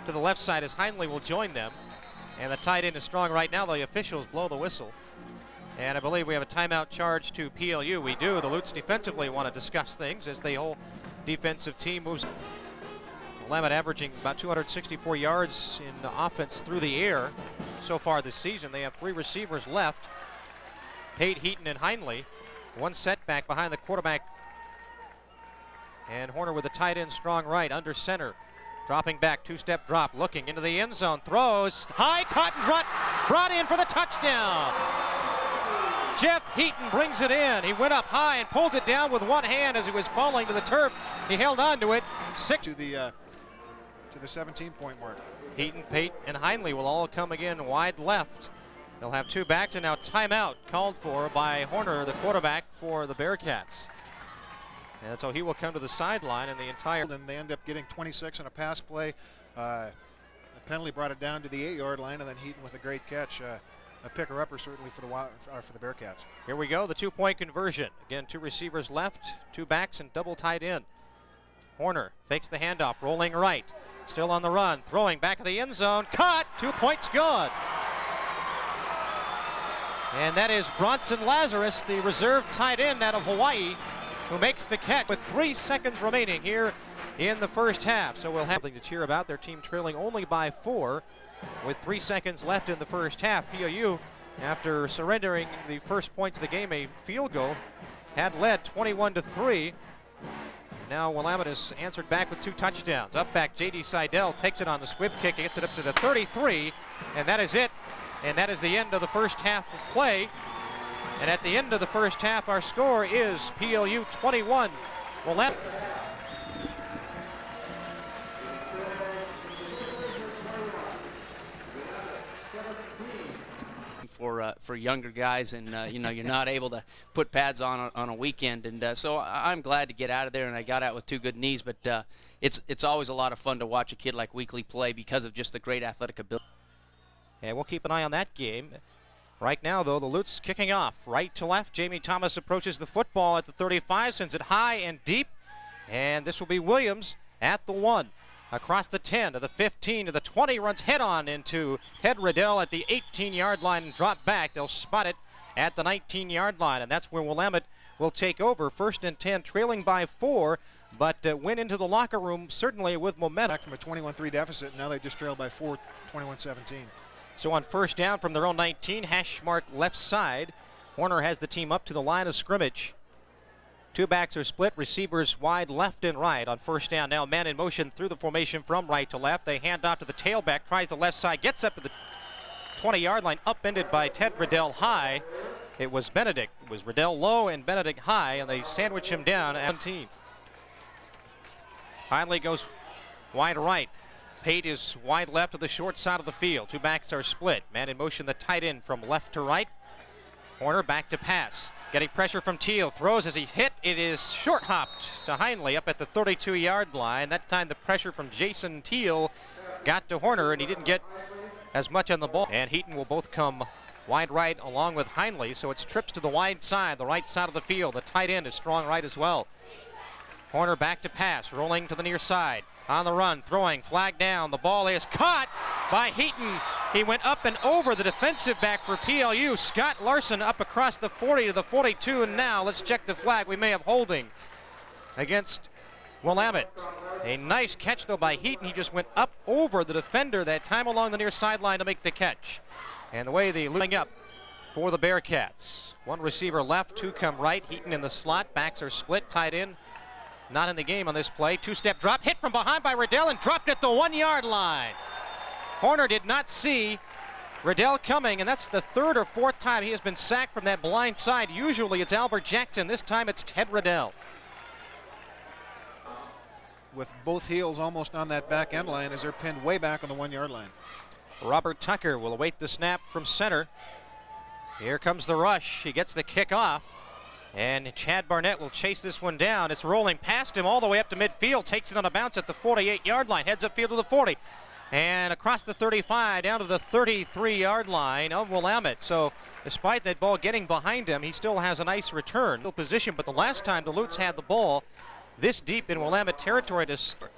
to the left side as Heinley will join them. And the tight end is strong right now. The officials blow the whistle. And I believe we have a timeout charge to PLU. We do. The Lutes defensively want to discuss things as the whole defensive team moves. Willamette averaging about 264 yards in the offense through the air so far this season. They have 3 receivers left. Pate, Heaton, and Heinley. One setback behind the quarterback. And Horner with the tight end, strong right, under center. Dropping back, 2-step drop, looking into the end zone, throws, high, caught and brought in for the touchdown. Jeff Heaton brings it in. He went up high and pulled it down with one hand as he was falling to the turf. He held on to it.
To the 17-point mark.
Heaton, Pate, and Heinley will all come again wide left. They'll have 2 backs, and now timeout called for by Horner, the quarterback for the Bearcats. And so he will come to the sideline, and the entire.
And they end up getting 26 on a pass play. A penalty brought it down to the 8-yard line, and then Heaton with a great catch. A picker-upper certainly for the Bearcats.
Here we go, the 2-point conversion. Again, 2 receivers left, 2 backs, and double tight end. Horner fakes the handoff, rolling right. Still on the run, throwing back of the end zone. Caught, 2 points good. And that is Bronson Lazarus, the reserve tight end out of Hawaii, who makes the catch with 3 seconds remaining here in the first half. So we'll have something to cheer about. Their team trailing only by 4 with 3 seconds left in the first half. PLU, after surrendering the first points of the game, a field goal, had led 21-3. Now Willamette has answered back with 2 touchdowns. Up back, J.D. Seidel takes it on the squib kick, gets it up to the 33, and that is it. And that is the end of the first half of play. And at the end of the first half, our score is PLU 21, Willamette.
For younger guys, and you know, you're not able to put pads on a weekend, and so I'm glad to get out of there, and I got out with 2 good knees. But it's always a lot of fun to watch a kid like Weekly play because of just the great athletic ability.
And we'll keep an eye on that game. Right now, though, the Lutes kicking off right to left. Jamie Thomas approaches the football at the 35, sends it high and deep, and this will be Williams at the 1. Across the 10 to the 15 to the 20, runs head-on into Ted Riddell at the 18-yard line and drop back. They'll spot it at the 19-yard line, and that's where Willamette will take over. 1st and 10, trailing by 4, but went into the locker room certainly with momentum.
Back from a 21-3 deficit, now they just trailed by 4, 21-17.
So on first down from their own 19, hash mark left side, Horner has the team up to the line of scrimmage. 2 backs are split, receivers wide left and right on first down. Now man in motion through the formation from right to left. They hand off to the tailback, tries the left side, gets up to the 20-yard line, upended by Ted Riddell high. It was Benedict. It was Riddell low and Benedict high, and they sandwich him down at 17. Heinley goes wide right. Pate is wide left to the short side of the field. 2 backs are split. Man in motion, the tight end from left to right. Horner back to pass. Getting pressure from Teal. Throws as he hit. It is short hopped to Heinley up at the 32-yard line. That time the pressure from Jason Teal got to Horner, and he didn't get as much on the ball. And Heaton will both come wide right along with Heinley. So it's trips to the wide side, the right side of the field. The tight end is strong right as well. Horner back to pass, rolling to the near side. On the run, throwing, flag down. The ball is caught by Heaton. He went up and over the defensive back for PLU. Scott Larson up across the 40 to the 42, and now let's check the flag. We may have holding against Willamette. A nice catch, though, by Heaton. He just went up over the defender that time along the near sideline to make the catch. And the way they looping up for the Bearcats. 1 receiver left, 2 come right. Heaton in the slot. Backs are split, tied in. Not in the game on this play. 2-step drop, hit from behind by Riddell and dropped at the 1-yard line. Horner did not see Riddell coming, and that's the 3rd or 4th time he has been sacked from that blind side. Usually it's Albert Jackson. This time it's Ted Riddell.
With both heels almost on that back end line as they're pinned way back on the 1-yard line.
Robert Tucker will await the snap from center. Here comes the rush. He gets the kick off. And Chad Barnett will chase this one down. It's rolling past him all the way up to midfield. Takes it on a bounce at the 48-yard line. Heads upfield to the 40. And across the 35 down to the 33-yard line of Willamette. So despite that ball getting behind him, he still has a nice return position. But the last time the Lutes had the ball this deep in Willamette territory to start.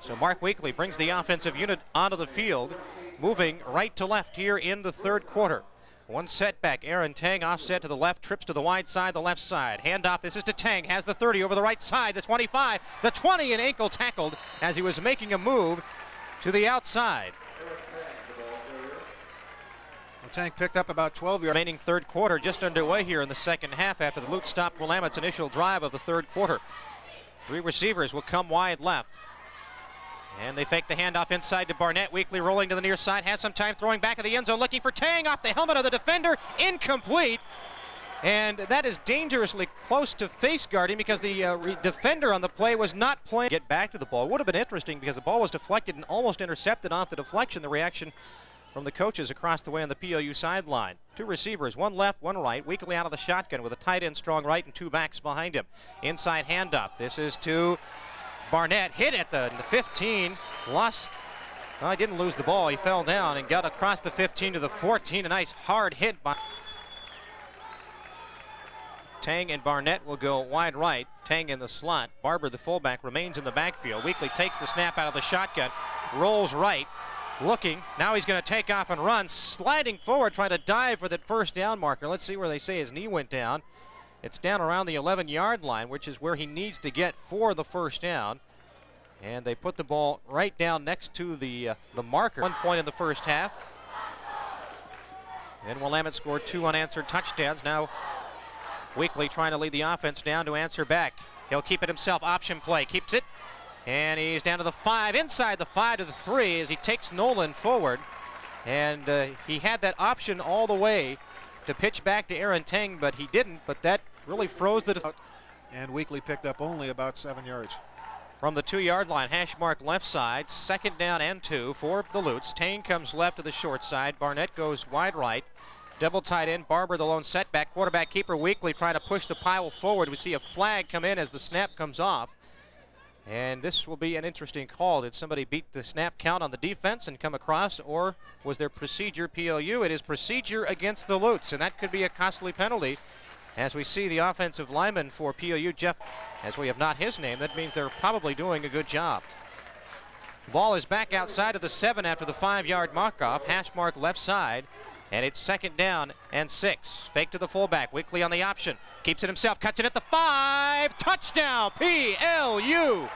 So Mark Weekly brings the offensive unit onto the field, moving right to left here in the third quarter. One setback. Aaron Tang offset to the left, trips to the wide side, the left side. Handoff. This is to Tang. Has the 30 over the right side, the 25, the 20, and ankle tackled as he was making a move to the outside.
Well, Tang picked up about 12 yards.
Remaining third quarter just underway here in the second half after the Lutes stopped Willamette's initial drive of the third quarter. Three receivers will come wide left. And they fake the handoff inside to Barnett. Weekly rolling to the near side. Has some time throwing back of the end zone. Looking for Tang off the helmet of the defender. Incomplete. And that is dangerously close to face guarding because the defender on the play was not playing. Get back to the ball. Would have been interesting because the ball was deflected and almost intercepted off the deflection. The reaction from the coaches across the way on the PLU sideline. Two receivers, one left, one right. Weekly out of the shotgun with a tight end strong right and two backs behind him. Inside handoff. This is to Barnett. Hit at the 15. Lost. Well, he didn't lose the ball. He fell down and got across the 15 to the 14. A nice hard hit by Tang, and Barnett will go wide right. Tang in the slot. Barber, the fullback, remains in the backfield. Weekly takes the snap out of the shotgun. Rolls right. Looking. Now he's going to take off and run. Sliding forward, trying to dive for that first down marker. Let's see where they say his knee went down. It's down around the 11-yard line, which is where he needs to get for the first down. And they put the ball right down next to the marker. 1 point in the first half. And Willamette scored 2 unanswered touchdowns. Now Weekly trying to lead the offense down to answer back. He'll keep it himself. Option play. Keeps it. And he's down to the 5. Inside the 5 to the 3 as he takes Nolan forward. And he had that option all the way to pitch back to Aaron Tang, but he didn't. But that really froze the
and Weekly picked up only about 7 yards.
From the 2-yard line, hash mark left side, second down and 2 for the Lutes. Tang comes left to the short side. Barnett goes wide right. Double tight end. Barber the lone setback. Quarterback keeper Weekly trying to push the pile forward. We see a flag come in as the snap comes off. And this will be an interesting call. Did somebody beat the snap count on the defense and come across, or was there procedure PLU? It is procedure against the Lutes, and that could be a costly penalty. As we see the offensive lineman for PLU, Jeff, as we have not his name, that means they're probably doing a good job. Ball is back outside of the 7 after the 5-yard mark-off. Hash mark left side, and it's second down and 6. Fake to the fullback. Weekly on the option. Keeps it himself. Cuts it at the 5. Touchdown, PLU.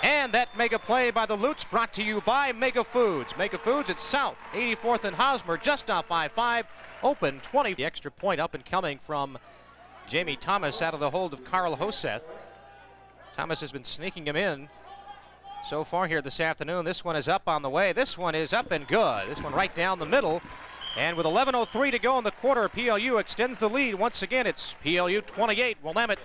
And that mega play by the Lutes brought to you by Mega Foods. Mega Foods at South 84th and Hosmer, just off I-5. Open 20. The extra point up and coming from Jamie Thomas out of the hold of Carl Hoseth. Thomas has been sneaking him in so far here this afternoon. This one is up on the way. This one is up and good. This one right down the middle. And with 11:03 to go in the quarter, PLU extends the lead. Once again, it's PLU 28, Willamette.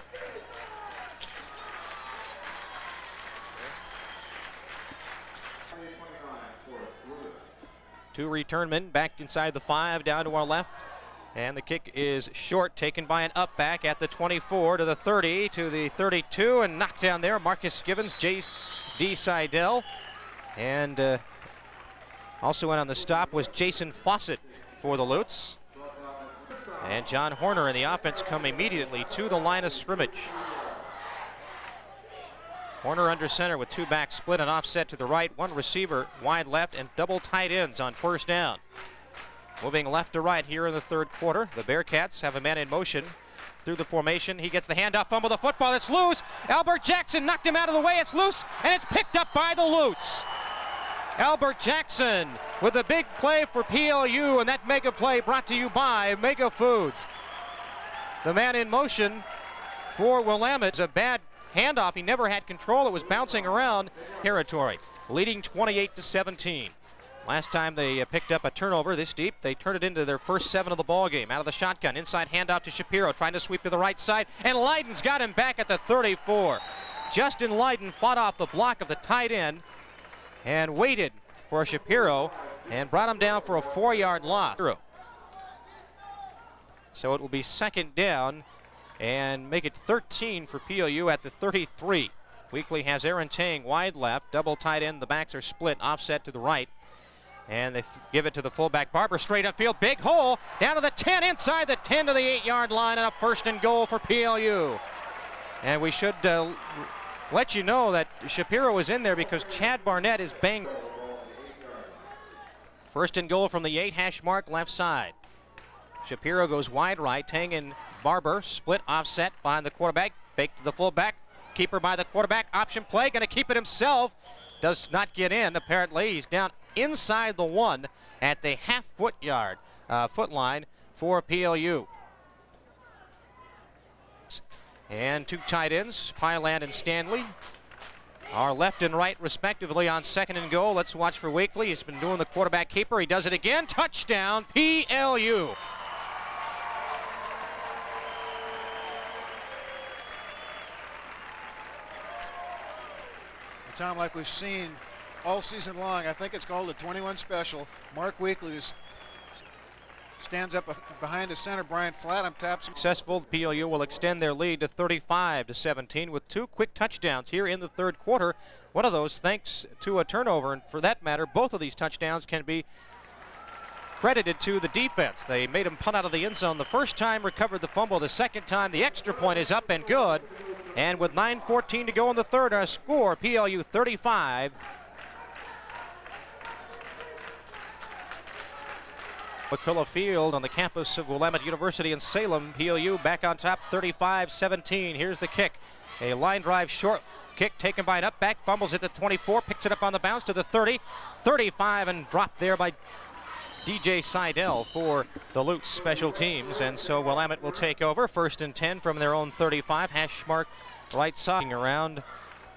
Two return men back inside the 5, down to our left. And the kick is short, taken by an up back at the 24 to the 30 to the 32, and knocked down there. Marcus Gibbons, J.D. Seidel. And also in on the stop was Jason Fawcett for the Lutes. And John Horner and the offense come immediately to the line of scrimmage. Horner under center with 2 backs split and offset to the right, 1 receiver wide left, and double tight ends on first down. Moving left to right here in the third quarter. The Bearcats have a man in motion through the formation. He gets the handoff, fumble the football. It's loose. Albert Jackson knocked him out of the way. It's loose, and it's picked up by the Lutes. Albert Jackson with a big play for PLU, and that mega play brought to you by Mega Foods. The man in motion for Willamette is a bad handoff. He never had control. It was bouncing around territory, leading 28-17. Last time they picked up a turnover this deep, they turned it into their first 7 of the ball game. Out of the shotgun, inside handoff to Shapiro, trying to sweep to the right side, and Lydon's got him back at the 34. Justin Lydon fought off the block of the tight end and waited for Shapiro and brought him down for a 4-yard loss. So it will be second down and make it 13 for PLU at the 33. Weekly has Aaron Tang wide left, double tight end. The backs are split, offset to the right. And they give it to the fullback Barber, straight upfield, big hole, down to the 10, inside the 10 to the 8-yard line, and a first and goal for PLU. And we should let you know that Shapiro is in there because Chad Barnett is banged. First and goal from the 8 hash mark left side. Shapiro goes wide right, Tang and Barber split offset behind the quarterback, fake to the fullback, keeper by the quarterback, option play, going to keep it himself. Does not get in, apparently. He's down inside the 1 at the half-foot line for PLU. And 2 tight ends, Pyland and Stanley, are left and right respectively on second and goal. Let's watch for Wakely. He's been doing the quarterback keeper. He does it again. Touchdown, PLU.
Tom, like we've seen all season long, I think it's called the 21 special. Mark Weekly stands up behind his center, Brian Flatham taps him.
Successful, PLU will extend their lead to 35-17 with 2 quick touchdowns here in the third quarter. One of those thanks to a turnover, and for that matter, both of these touchdowns can be credited to the defense. They made him punt out of the end zone the first time, recovered the fumble the second time. The extra point is up and good. And with 9:14 to go in the third, our score, PLU 35. Aquila Field on the campus of Willamette University in Salem. PLU back on top, 35-17. Here's the kick. A line drive short kick taken by an up back, fumbles it at 24, picks it up on the bounce to the 30, 35, and dropped there by DJ Seidel for the Lutz special teams. And so Willamette will take over, 1st and 10 from their own 35, hash mark right side around.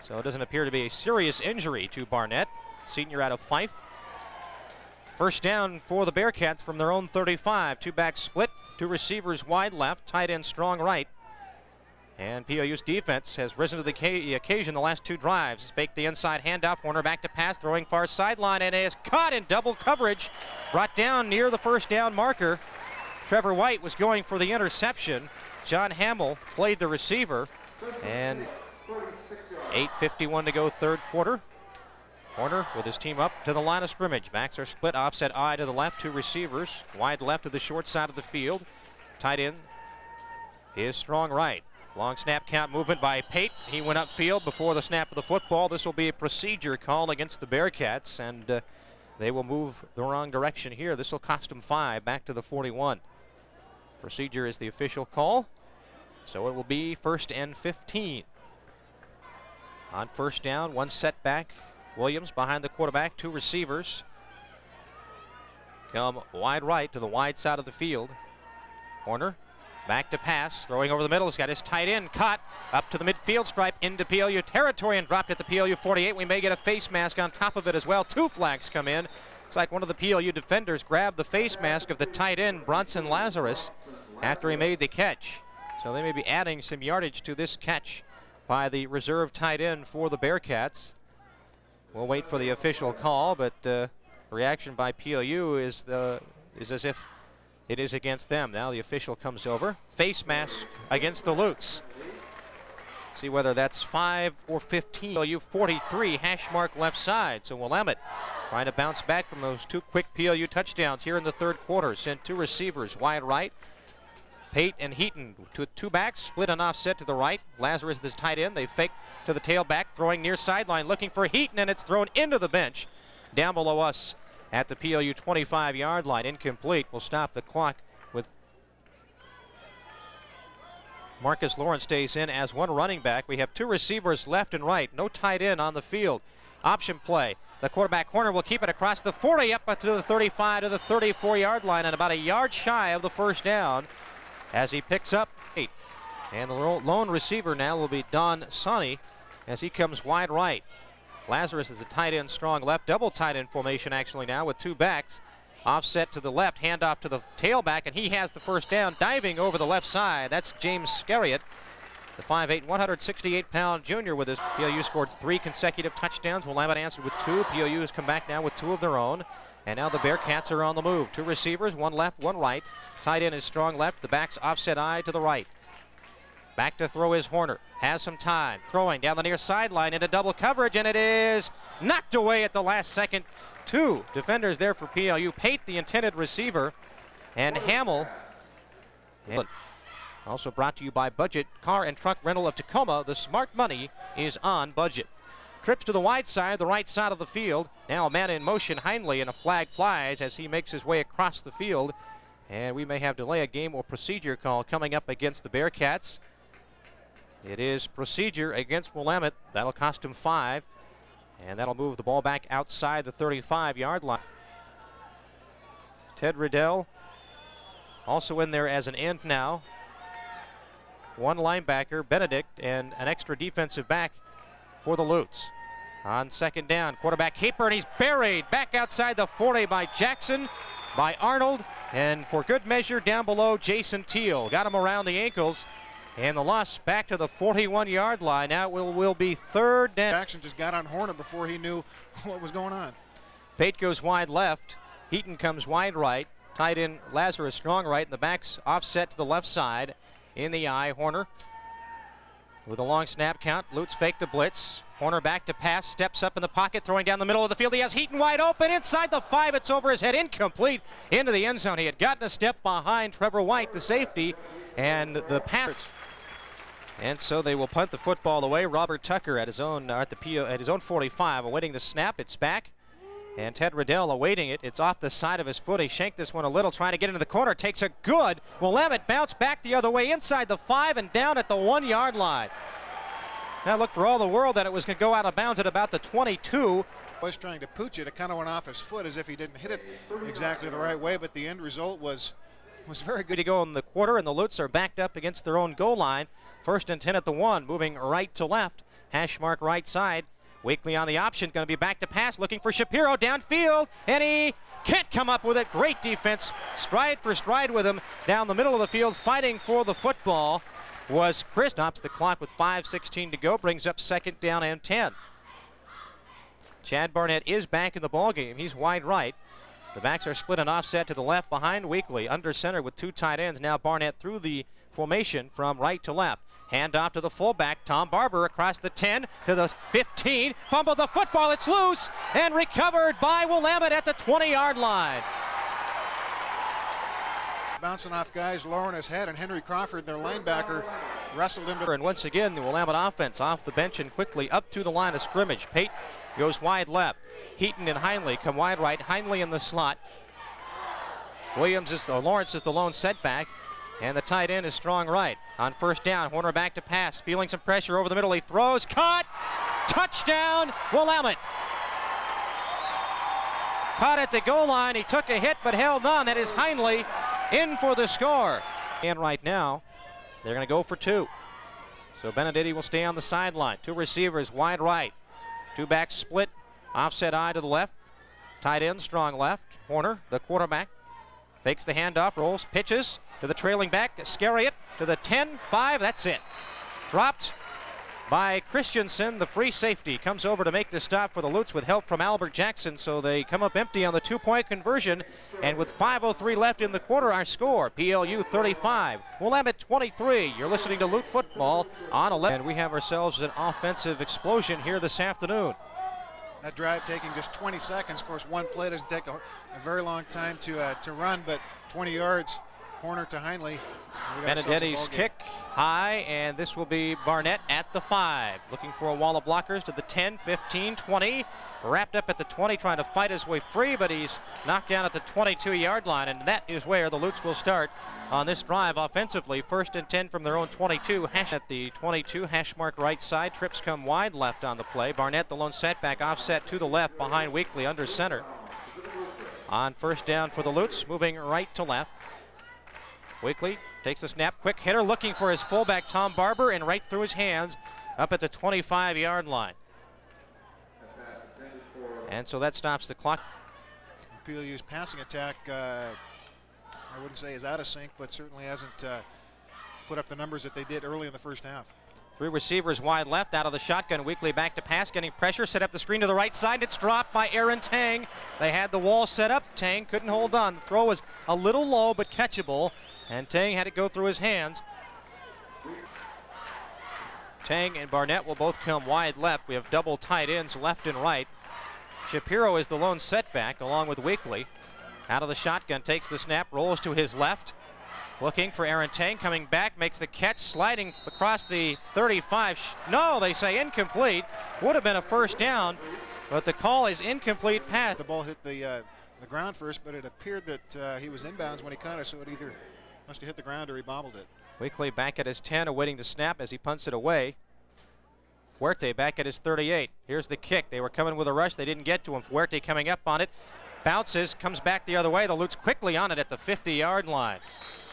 So it doesn't appear to be a serious injury to Barnett, senior out of Fife. First down for the Bearcats from their own 35. 2 back split, 2 receivers wide left, tight end strong right. And PLU's defense has risen to the occasion the last 2 drives. Faked the inside handoff, Warner back to pass, throwing far sideline, and is caught in double coverage. Brought down near the first down marker. Trevor White was going for the interception. John Hamill played the receiver. And 8:51 to go third quarter. Warner with his team up to the line of scrimmage. Backs are split, offset eye to the left, 2 receivers. Wide left to the short side of the field. Tight end is strong right. Long snap count movement by Pate. He went upfield before the snap of the football. This will be a procedure call against the Bearcats, and they will move the wrong direction here. This will cost them 5 back to the 41. Procedure is the official call, so it will be 1st and 15. On first down, 1 setback. Williams behind the quarterback, 2 receivers. Come wide right to the wide side of the field. Horner back to pass, throwing over the middle. He's got his tight end caught up to the midfield stripe into PLU territory and dropped at the PLU 48. We may get a face mask on top of it as well. 2 flags come in. Looks like one of the PLU defenders grabbed the face mask of the tight end, Bronson Lazarus, after he made the catch. So they may be adding some yardage to this catch by the reserve tight end for the Bearcats. We'll wait for the official call, but reaction by PLU is as if it is against them. Now the official comes over. Face mask against the Lutz. See whether that's 5 or 15. PLU 43, hash mark left side. So Willamette trying to bounce back from those 2 quick PLU touchdowns here in the third quarter. Sent 2 receivers wide right. Pate and Heaton, 2 backs, split and offset to the right. Lazarus is tight end. They fake to the tailback, throwing near sideline, looking for Heaton, and it's thrown into the bench. Down below us at the PLU 25-yard line. Incomplete. Will stop the clock with Marcus Lawrence stays in as 1 running back. We have 2 receivers left and right. No tight end on the field. Option play. The quarterback Horner will keep it across the 40 up to the 35 to the 34-yard line and about a yard shy of the first down as he picks up 8. And the lone receiver now will be Don Sonny as he comes wide right. Lazarus is a tight end strong left, double tight end formation actually now with 2 backs. Offset to the left, handoff to the tailback, and he has the first down, diving over the left side. That's James Scariot. The 5'8", 168-pound junior with his PLU scored 3 consecutive touchdowns. Willamette answered with 2. PLU has come back now with 2 of their own. And now the Bearcats are on the move. 2 receivers, 1 left, 1 right. Tight end is strong left. The back's offset eye to the right. Back to throw is Horner. Has some time. Throwing down the near sideline into double coverage, and it is knocked away at the last second. 2 defenders there for PLU. Pate, the intended receiver, and Hamill. Also brought to you by Budget Car and Truck Rental of Tacoma. The smart money is on budget. Trips to the wide side, the right side of the field. Now a man in motion, Heinley, and a flag flies as he makes his way across the field. And we may have delay a game or procedure call coming up against the Bearcats. It is procedure against Willamette. That'll cost him 5. And that'll move the ball back outside the 35-yard line. Ted Riddell also in there as an end now. 1 linebacker, Benedict, and an extra defensive back for the Lutes. On second down, quarterback Caper, and he's buried back outside the 40 by Jackson, by Arnold, and for good measure down below, Jason Teal. Got him around the ankles, and the loss back to the 41-yard line. Now it will be 3rd down.
Jackson just got on Horner before he knew what was going on.
Pate goes wide left. Heaton comes wide right. Tight end Lazarus strong right, and the back's offset to the left side. In the eye, Horner with a long snap count. Lutz fake the blitz. Horner back to pass, steps up in the pocket, throwing down the middle of the field. He has Heaton wide open inside the 5. It's over his head, incomplete into the end zone. He had gotten a step behind Trevor White, the safety, and the pass. And so they will punt the football away. Robert Tucker at his own at his own 45, awaiting the snap. It's back. And Ted Riddell awaiting it. It's off the side of his foot. He shanked this one a little, trying to get into the corner. Takes a good. Willamette bounced back the other way inside the 5 and down at the 1-yard line. Now look for all the world that it was going to go out of bounds at about the 22.
Was trying to pooch it. It kind of went off his foot as if he didn't hit it exactly the right way, but the end result was very good.
To go in the quarter, and the Lutz are backed up against their own goal line. 1st and 10 at the 1, moving right to left. Hash mark right side. Wakely on the option, going to be back to pass, looking for Shapiro downfield, and he can't come up with it. Great defense, stride for stride with him down the middle of the field, fighting for the football was Chris. Stops the clock with 5:16 to go, brings up 2nd down and 10. Chad Barnett is back in the ballgame. He's wide right. The backs are split and offset to the left behind Weekly, under center with 2 tight ends. Now Barnett through the formation from right to left. Hand off to the fullback, Tom Barber, across the 10 to the 15. Fumbled the football, it's loose, and recovered by Willamette at the 20-yard line.
Bouncing off guys, lowering his head, and Henry Crawford, their linebacker, wrestled him.
And once again, the Willamette offense off the bench and quickly up to the line of scrimmage. Pate goes wide left. Heaton and Heinley come wide right. Heinley in the slot. Lawrence is the lone setback. And the tight end is strong right. On 1st down, Horner back to pass, feeling some pressure over the middle. He throws, caught, touchdown, Willamette. Caught at the goal line. He took a hit but held on. That is Heinley in for the score. And right now, they're going to go for 2. So Benedetti will stay on the sideline. 2 receivers wide right. 2 backs split, offset eye to the left. Tight end strong left. Horner, the quarterback, fakes the handoff, rolls, pitches to the trailing back, Scariot to the 10, 5, that's it. Dropped by Christensen, the free safety, comes over to make the stop for the Lutz with help from Albert Jackson, so they come up empty on the 2-point conversion, and with 5:03 left in the quarter, our score, PLU 35, Willamette 23. You're listening to Lute Football on 11, and we have ourselves an offensive explosion here this afternoon.
That drive taking just 20 seconds. Of course, one play doesn't take a very long time to run, but 20 yards. Horner to Heinley.
Benedetti's kick high, and this will be Barnett at the 5. Looking for a wall of blockers to the 10, 15, 20. Wrapped up at the 20, trying to fight his way free, but he's knocked down at the 22-yard line, and that is where the Lutes will start on this drive offensively. 1st and 10 from their own 22. Hash at the 22, hash mark right side. Trips come wide left on the play. Barnett, the lone setback, offset to the left behind Weekly under center. On 1st down for the Lutes, moving right to left. Weekly takes the snap, quick hitter, looking for his fullback Tom Barber, and right through his hands up at the 25-yard line. And so that stops the clock.
PLU's passing attack, I wouldn't say is out of sync, but certainly hasn't put up the numbers that they did early in the 1st half.
Three receivers wide left, out of the shotgun. Weekly back to pass, getting pressure, set up the screen to the right side. It's dropped by Aaron Tang. They had the wall set up. Tang couldn't hold on. The throw was a little low but catchable, and Tang had it go through his hands. Tang and Barnett will both come wide left. We have double tight ends left and right. Shapiro is the lone setback along with Weekly. Out of the shotgun, takes the snap, rolls to his left. Looking for Aaron Tang, coming back, makes the catch, sliding across the 35. No, they say incomplete. Would have been a first down, but the call is incomplete pass.
The ball hit the ground first, but it appeared that he was inbounds when he caught it, so it either must have hit the ground or he bobbled it.
Weekly back at his 10, awaiting the snap as he punts it away. Fuerte back at his 38. Here's the kick. They were coming with a rush. They didn't get to him. Fuerte coming up on it. Bounces, comes back the other way. The Lutes quickly on it at the 50-yard line.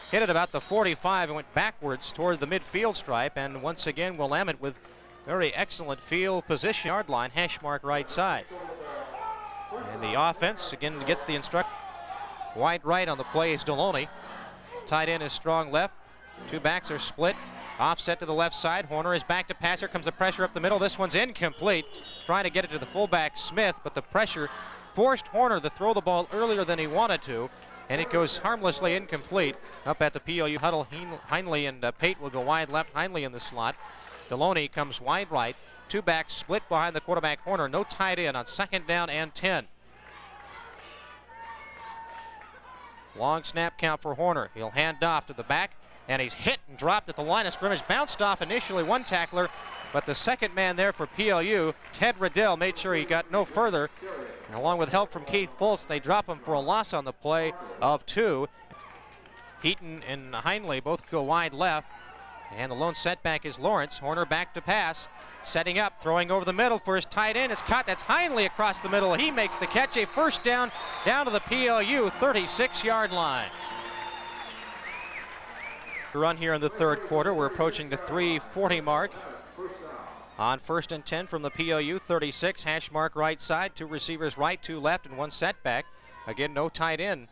Hit it about the 45 and went backwards toward the midfield stripe. And once again, Willamette with very excellent field position. Yard line, hash mark right side. And the offense again gets the instruct. Wide right on the play is Deloney. Tight end is strong left. Two backs are split. Offset to the left side. Horner is back to pass. Here comes the pressure up the middle. This one's incomplete. Trying to get it to the fullback Smith, but the pressure forced Horner to throw the ball earlier than he wanted to. And it goes harmlessly incomplete. Up at the PLU huddle, Heinley and Pate will go wide left. Heinley in the slot. Deloney comes wide right. Two backs split behind the quarterback Horner. No tight end on 2nd down and 10. Long snap count for Horner. He'll hand off to the back, and he's hit and dropped at the line of scrimmage. Bounced off initially one tackler, but the second man there for PLU, Ted Riddell, made sure he got no further. And along with help from Keith Fultz, they drop him for a loss on the play of 2. Heaton and Heinley both go wide left, and the lone setback is Lawrence. Horner back to pass, setting up, throwing over the middle for his tight end. It's caught. That's Heinley across the middle. He makes the catch. A first down to the PLU 36-yard line. Run here in the third quarter. We're approaching the 3:40 mark. On 1st and 10 from the PLU 36, hash mark right side. Two receivers right, two left, and one setback. Again, no tight end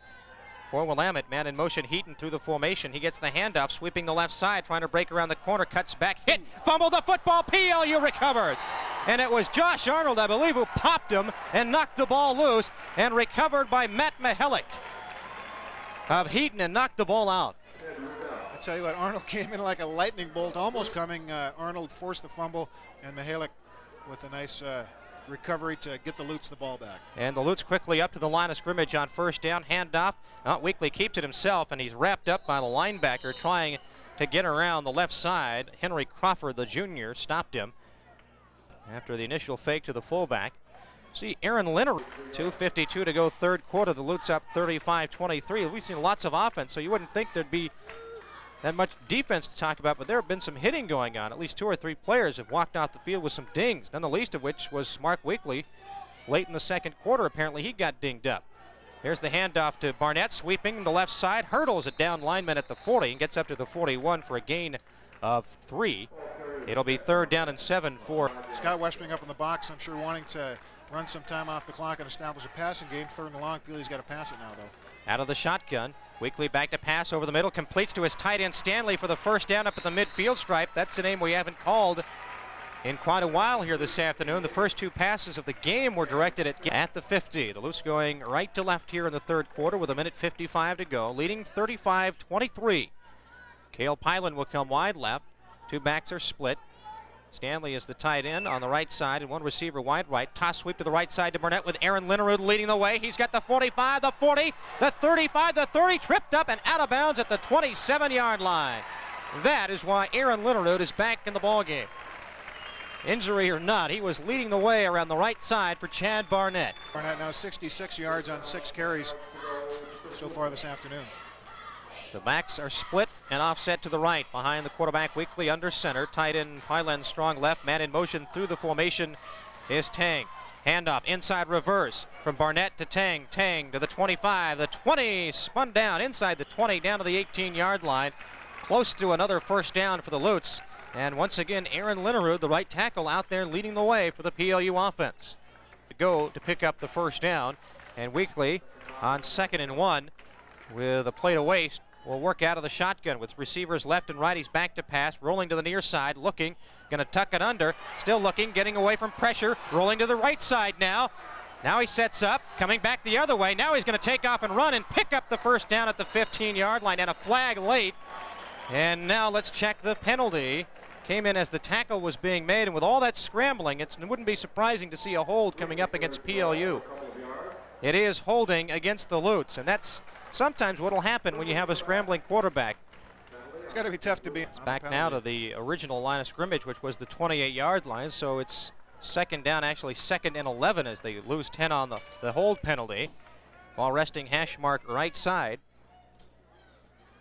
for Willamette. Man in motion, Heaton through the formation. He gets the handoff, sweeping the left side, trying to break around the corner, cuts back, hit, fumble the football, PLU recovers. And it was Josh Arnold, I believe, who popped him and knocked the ball loose, and recovered by Matt Mihalik of Heaton and knocked the ball out.
I tell you what, Arnold came in like a lightning bolt, almost coming. Arnold forced the fumble, and Mihalik with a nice recovery to get the Lutes the ball back.
And the Lutes quickly up to the line of scrimmage on 1st down. Handoff. Weekly keeps it himself, and he's wrapped up by the linebacker trying to get around the left side. Henry Crawford, the junior, stopped him after the initial fake to the fullback. See Aaron Leonard, 2:52 to go third quarter. The Lutes up 35-23. We've seen lots of offense, so you wouldn't think there'd be that much defense to talk about, but there have been some hitting going on. At least 2 or 3 players have walked off the field with some dings, none the least of which was Mark Weekly. Late in the second quarter, apparently he got dinged up. Here's the handoff to Barnett, sweeping the left side, hurdles a down lineman at the 40 and gets up to the 41 for a gain of 3. It'll be 3rd down and 7 for
Scott Westring up in the box, I'm sure wanting to run some time off the clock and establish a passing game. 3rd and long. PLU's got to pass it now, though.
Out of the shotgun. Weekly back to pass over the middle, completes to his tight end Stanley for the first down up at the midfield stripe. That's a name we haven't called in quite a while here this afternoon. The first 2 passes of the game were directed at the 50. The Lutes going right to left here in the third quarter with 1:55 to go, leading 35-23. Cale Pylan will come wide left. 2 backs are split. Stanley is the tight end on the right side, and 1 receiver wide right. Toss sweep to the right side to Burnett with Aaron Linerud leading the way. He's got the 45, the 40, the 35, the 30, tripped up and out of bounds at the 27-yard line. That is why Aaron Linerud is back in the ballgame. Injury or not, he was leading the way around the right side for Chad Barnett.
Barnett now 66 yards on 6 carries so far this afternoon.
The backs are split and offset to the right behind the quarterback Weekly under center. Tight end Highland strong left. Man in motion through the formation is Tang. Handoff inside reverse from Barnett to Tang. Tang to the 25, the 20, spun down inside the 20 down to the 18-yard line. Close to another first down for the Lutes. And once again, Aaron Linerud, the right tackle, out there leading the way for the PLU offense. To go to pick up the first down. And Weekly on 2nd and 1 with a play to waste will work out of the shotgun with receivers left and right. He's back to pass, rolling to the near side, looking, going to tuck it under, still looking, getting away from pressure, rolling to the right side now. Now he sets up, coming back the other way. Now he's going to take off and run and pick up the first down at the 15-yard line, and a flag late. And now let's check the penalty. Came in as the tackle was being made, and with all that scrambling, it wouldn't be surprising to see a hold coming up against PLU. It is holding against the Lutes, and that's sometimes what will happen when you have a scrambling quarterback.
It's got to be tough to be.
It's back now to the original line of scrimmage, which was the 28-yard line, so it's second down, actually 2nd and 11 as they lose 10 on the hold penalty, while resting hash mark right side.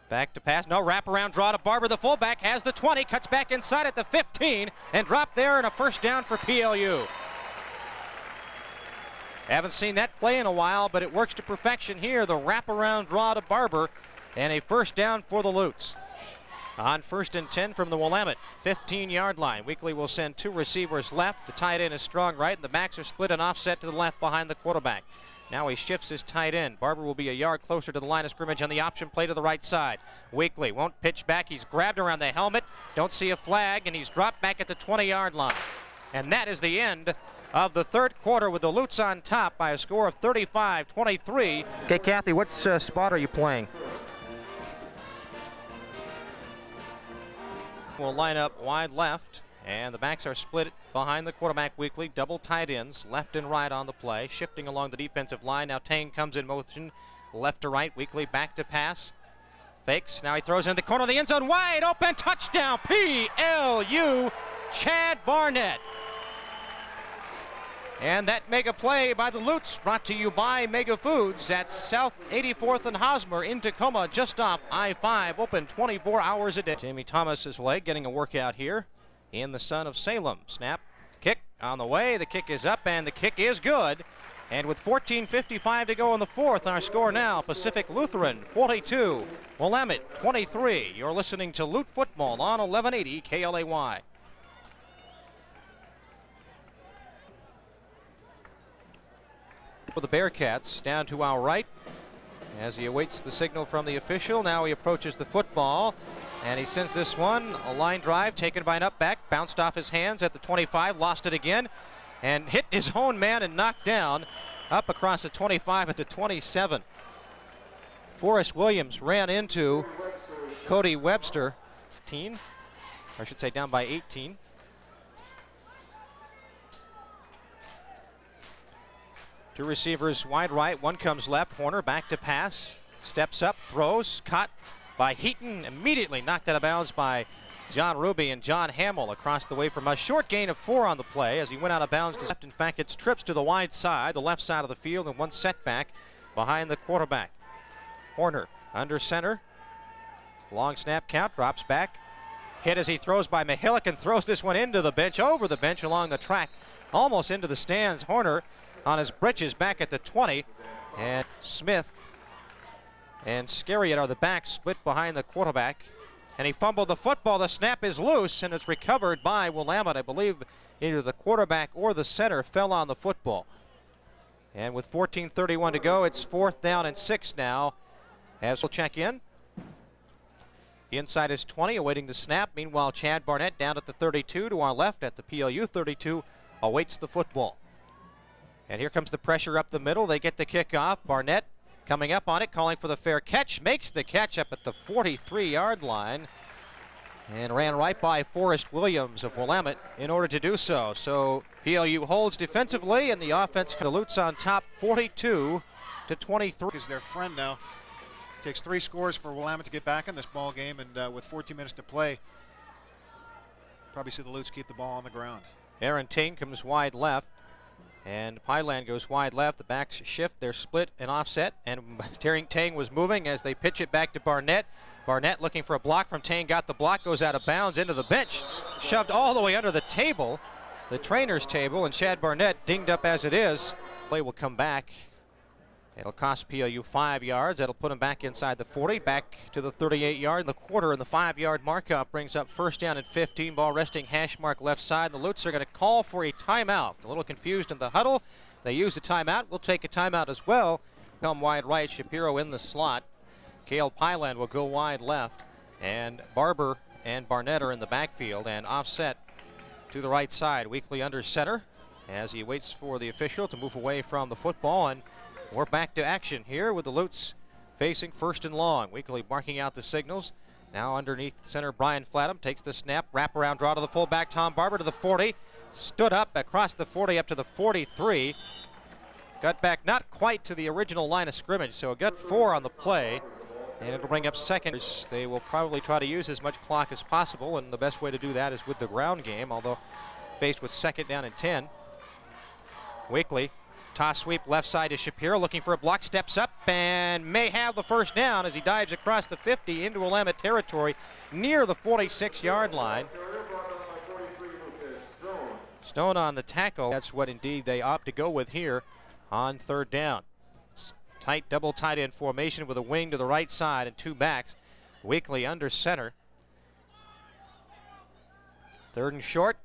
Back to pass, no wraparound draw to Barber. The fullback has the 20, cuts back inside at the 15, and dropped there, and a first down for PLU. Haven't seen that play in a while, but it works to perfection here. The wraparound draw to Barber, and a first down for the Lutes. On 1st and 10 from the Willamette 15-yard line. Weekly will send 2 receivers left. The tight end is strong right, and the backs are split and offset to the left behind the quarterback. Now he shifts his tight end. Barber will be a yard closer to the line of scrimmage on the option play to the right side. Weekly won't pitch back. He's grabbed around the helmet. Don't see a flag, and he's dropped back at the 20-yard line. And that is the end of the third quarter with the Lutes on top by a score of 35-23. Okay, Kathy, what spot are you playing? Will line up wide left, and the backs are split behind the quarterback. Weekly, double tight ends, left and right on the play, shifting along the defensive line. Now Tang comes in motion, left to right. Weekly back to pass, fakes. Now he throws in the corner of the end zone, wide open, touchdown, PLU, Chad Barnett. And that mega play by the Lutes, brought to you by Mega Foods at South 84th and Hosmer in Tacoma, just off I-5, open 24 hours a day. Jamie Thomas's leg getting a workout here in the Son of Salem. Snap, kick on the way, the kick is up, and the kick is good. And with 14:55 to go in the fourth, our score now, Pacific Lutheran 42, Willamette 23. You're listening to Lute Football on 1180 KLAY. For the Bearcats, down to our right as he awaits the signal from the official. Now he approaches the football, and he sends this one, a line drive taken by an up back, bounced off his hands at the 25, lost it again, and hit his own man and knocked down up across the 25 at the 27. Forrest Williams ran into Cody Webster, 15, or I should say down by 18. Two receivers wide right, one comes left. Horner back to pass, steps up, throws, caught by Heaton, immediately knocked out of bounds by John Ruby, and John Hamill across the way from us. Short gain of 4 on the play as he went out of bounds to left. In fact, it's trips to the wide side, the left side of the field, and one setback behind the quarterback. Horner under center. Long snap count, drops back. Hit as he throws by Mihalik and throws this one into the bench, over the bench along the track, almost into the stands. Horner on his britches back at the 20, and Smith and Scariot are the backs split behind the quarterback, and he fumbled the football. The snap is loose, and it's recovered by Willamette. I believe either the quarterback or the center fell on the football. And with 14:31 to go, it's 4th down and 6 now as we'll check in. Inside is 20, awaiting the snap. Meanwhile, Chad Barnett down at the 32 to our left at the PLU 32 awaits the football. And here comes the pressure up the middle. They get the kickoff. Barnett coming up on it, calling for the fair catch. Makes the catch up at the 43-yard line and ran right by Forrest Williams of Willamette in order to do so. So PLU holds defensively, and the offense, the Lutes on top 42-23.
Is their friend now. Takes 3 scores for Willamette to get back in this ball game, and with 14 minutes to play, probably see the Lutes keep the ball on the ground.
Aaron Ting comes wide left, and Pyland goes wide left. The backs shift, they're split and offset, and Tang was moving as they pitch it back to Barnett. Barnett looking for a block from Tang, got the block, goes out of bounds into the bench, shoved all the way under the table, the trainer's table, and Chad Barnett dinged up as it is. Play will come back. It'll cost PLU 5 yards. That'll put him back inside the 40, back to the 38-yard. The quarter and the 5-yard markup brings up 1st down and 15. Ball resting hash mark left side. The Lutes are going to call for a timeout. A little confused in the huddle. They use a timeout. We'll take a timeout as well. Come wide right, Shapiro in the slot. Cale Pyland will go wide left, and Barber and Barnett are in the backfield, and offset to the right side. Weekly under center as he waits for the official to move away from the football, and we're back to action here with the Lutes facing first and long. Weekly marking out the signals. Now underneath center, Brian Flatham takes the snap, wraparound draw to the fullback, Tom Barber to the 40, stood up across the 40 up to the 43, got back not quite to the original line of scrimmage, so got 4 on the play, and it'll bring up second. They will probably try to use as much clock as possible, and the best way to do that is with the ground game, although faced with second down and 10. Weekly toss sweep left side to Shapiro, looking for a block, steps up and may have the first down as he dives across the 50 into Willamette territory near the 46-yard line. Stone on the tackle. That's what indeed they opt to go with here on third down. Tight double tight end formation with a wing to the right side and 2 backs. Weekly under center. Third and short.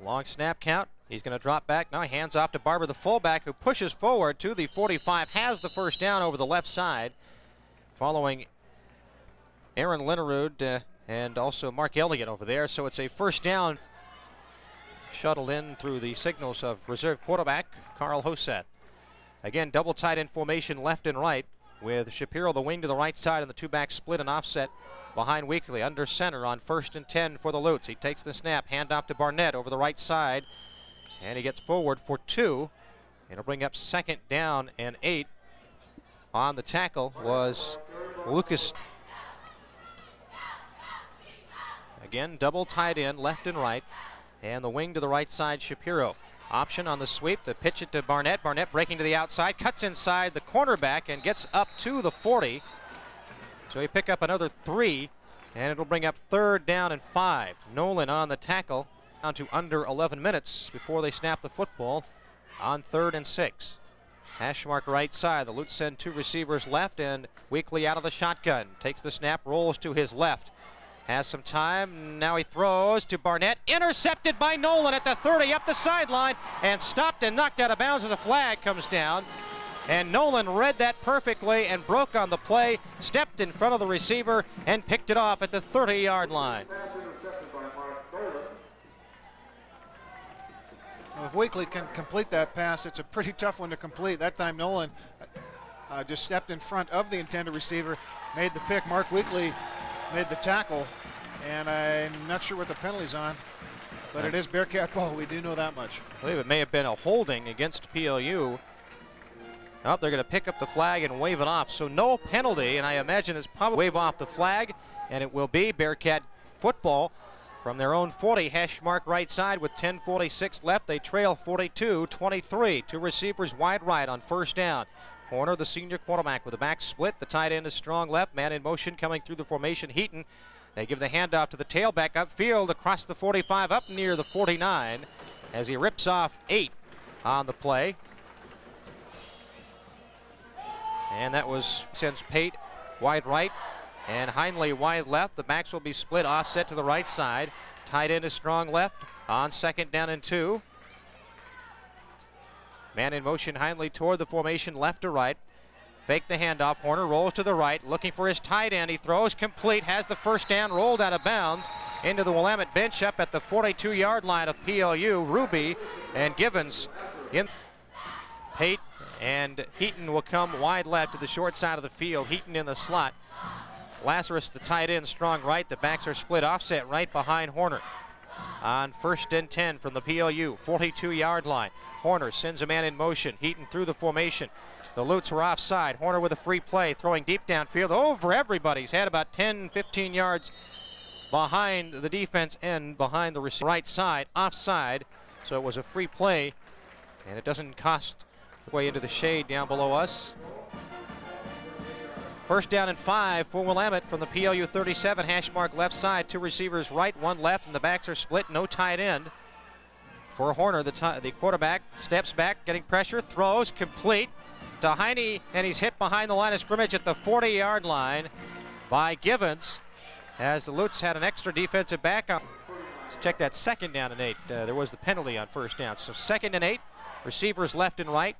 Long snap count. He's going to drop back. Now hands off to Barber, the fullback, who pushes forward to the 45, has the first down over the left side, following Aaron Linnerud and also Mark Elliott over there. So it's a first down shuttled in through the signals of reserve quarterback Carl Hoseth. Again, double tight end formation left and right with Shapiro the wing to the right side and the 2-back split and offset behind Weekly under center on 1st and 10 for the Lutes. He takes the snap, hand off to Barnett over the right side, and he gets forward for 2. It'll bring up second down and 8. On the tackle was Lucas. Again, double tight end left and right, and the wing to the right side, Shapiro. Option on the sweep, the pitch it to Barnett. Barnett breaking to the outside, cuts inside the cornerback and gets up to the 40. So he pick up another 3, and it'll bring up third down and 5. Nolan on the tackle, down to under 11 minutes before they snap the football on 3rd and 6. Hash mark right side. The Lutes send 2 receivers left, and Weekly out of the shotgun. Takes the snap, rolls to his left. Has some time. Now he throws to Barnett. Intercepted by Nolan at the 30 up the sideline, and stopped and knocked out of bounds as a flag comes down. And Nolan read that perfectly and broke on the play, stepped in front of the receiver, and picked it off at the 30-yard line.
Well, if Weekly can complete that pass, it's a pretty tough one to complete. That time Nolan just stepped in front of the intended receiver, made the pick. Mark Weekly made the tackle, and I'm not sure what the penalty's on, but it is Bearcat ball. We do know that much.
I believe it may have been a holding against PLU. Oh, they're going to pick up the flag and wave it off. So no penalty, and I imagine it's probably wave off the flag, and it will be Bearcat football from their own 40, hash mark right side with 10:46 left. They trail 42-23. 2 receivers wide right on first down. Horner, the senior quarterback, with a back split. The tight end is strong left. Man in motion coming through the formation. Heaton. They give the handoff to the tailback upfield across the 45 up near the 49 as he rips off 8 on the play. And that sends Pate wide right and Heinley wide left. The backs will be split offset to the right side. Tight end is strong left on 2nd down and 2. Man in motion, Heinley toward the formation left to right. Fake the handoff. Horner rolls to the right, looking for his tight end. He throws complete, has the first down, rolled out of bounds into the Willamette bench up at the 42-yard line of PLU. Ruby and Givens in. Pate and Heaton will come wide left to the short side of the field. Heaton in the slot. Lazarus, the tight end, strong right. The backs are split offset right behind Horner. On 1st and 10 from the PLU 42-yard line. Horner sends a man in motion. Heaton through the formation. The Lutes were offside. Horner with a free play, throwing deep downfield over everybody's head, about 10-15 yards behind the defense end, behind the right side, offside. So it was a free play, and it doesn't cost the way into the shade down below us. First down and 5 for Willamette from the PLU 37, hash mark left side. 2 receivers right, 1 left, and the backs are split. No tight end for Horner. The quarterback steps back, getting pressure, throws complete to Heine, and he's hit behind the line of scrimmage at the 40-yard line by Givens, as the Lutes had an extra defensive back on. Let's check that 2nd down and 8. There was the penalty on first down. So 2nd and 8, receivers left and right.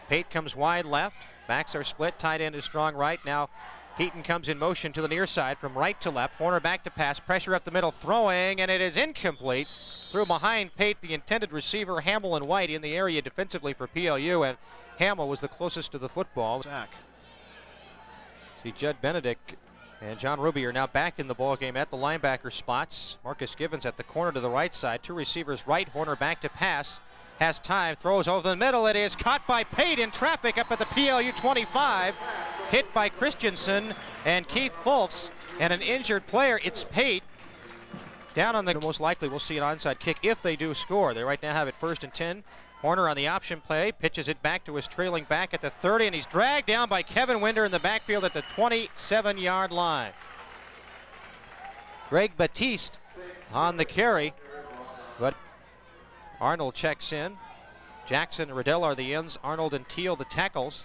Pate comes wide left. Backs are split. Tight end is strong right. Now Heaton comes in motion to the near side from right to left. Horner back to pass, pressure up the middle, throwing, and it is incomplete. Through behind Pate, the intended receiver, Hamill and White in the area defensively for PLU, and Hamill was the closest to the football.
Zach.
See, Judd Benedict and John Ruby are now back in the ball game at the linebacker spots. Marcus Givens at the corner to the right side. Two receivers right. Horner back to pass. Has time, throws over the middle. It is caught by Pate in traffic up at the PLU 25. Hit by Christensen and Keith Fulfs and an injured player. It's Pate. Down on the most likely we'll see an onside kick if they do score. They right now have it 1st and 10. Horner on the option play, pitches it back to his trailing back at the 30, and he's dragged down by Kevin Winder in the backfield at the 27-yard line. Greg Batiste on the carry, but Arnold checks in. Jackson and Riddell are the ends. Arnold and Teal the tackles.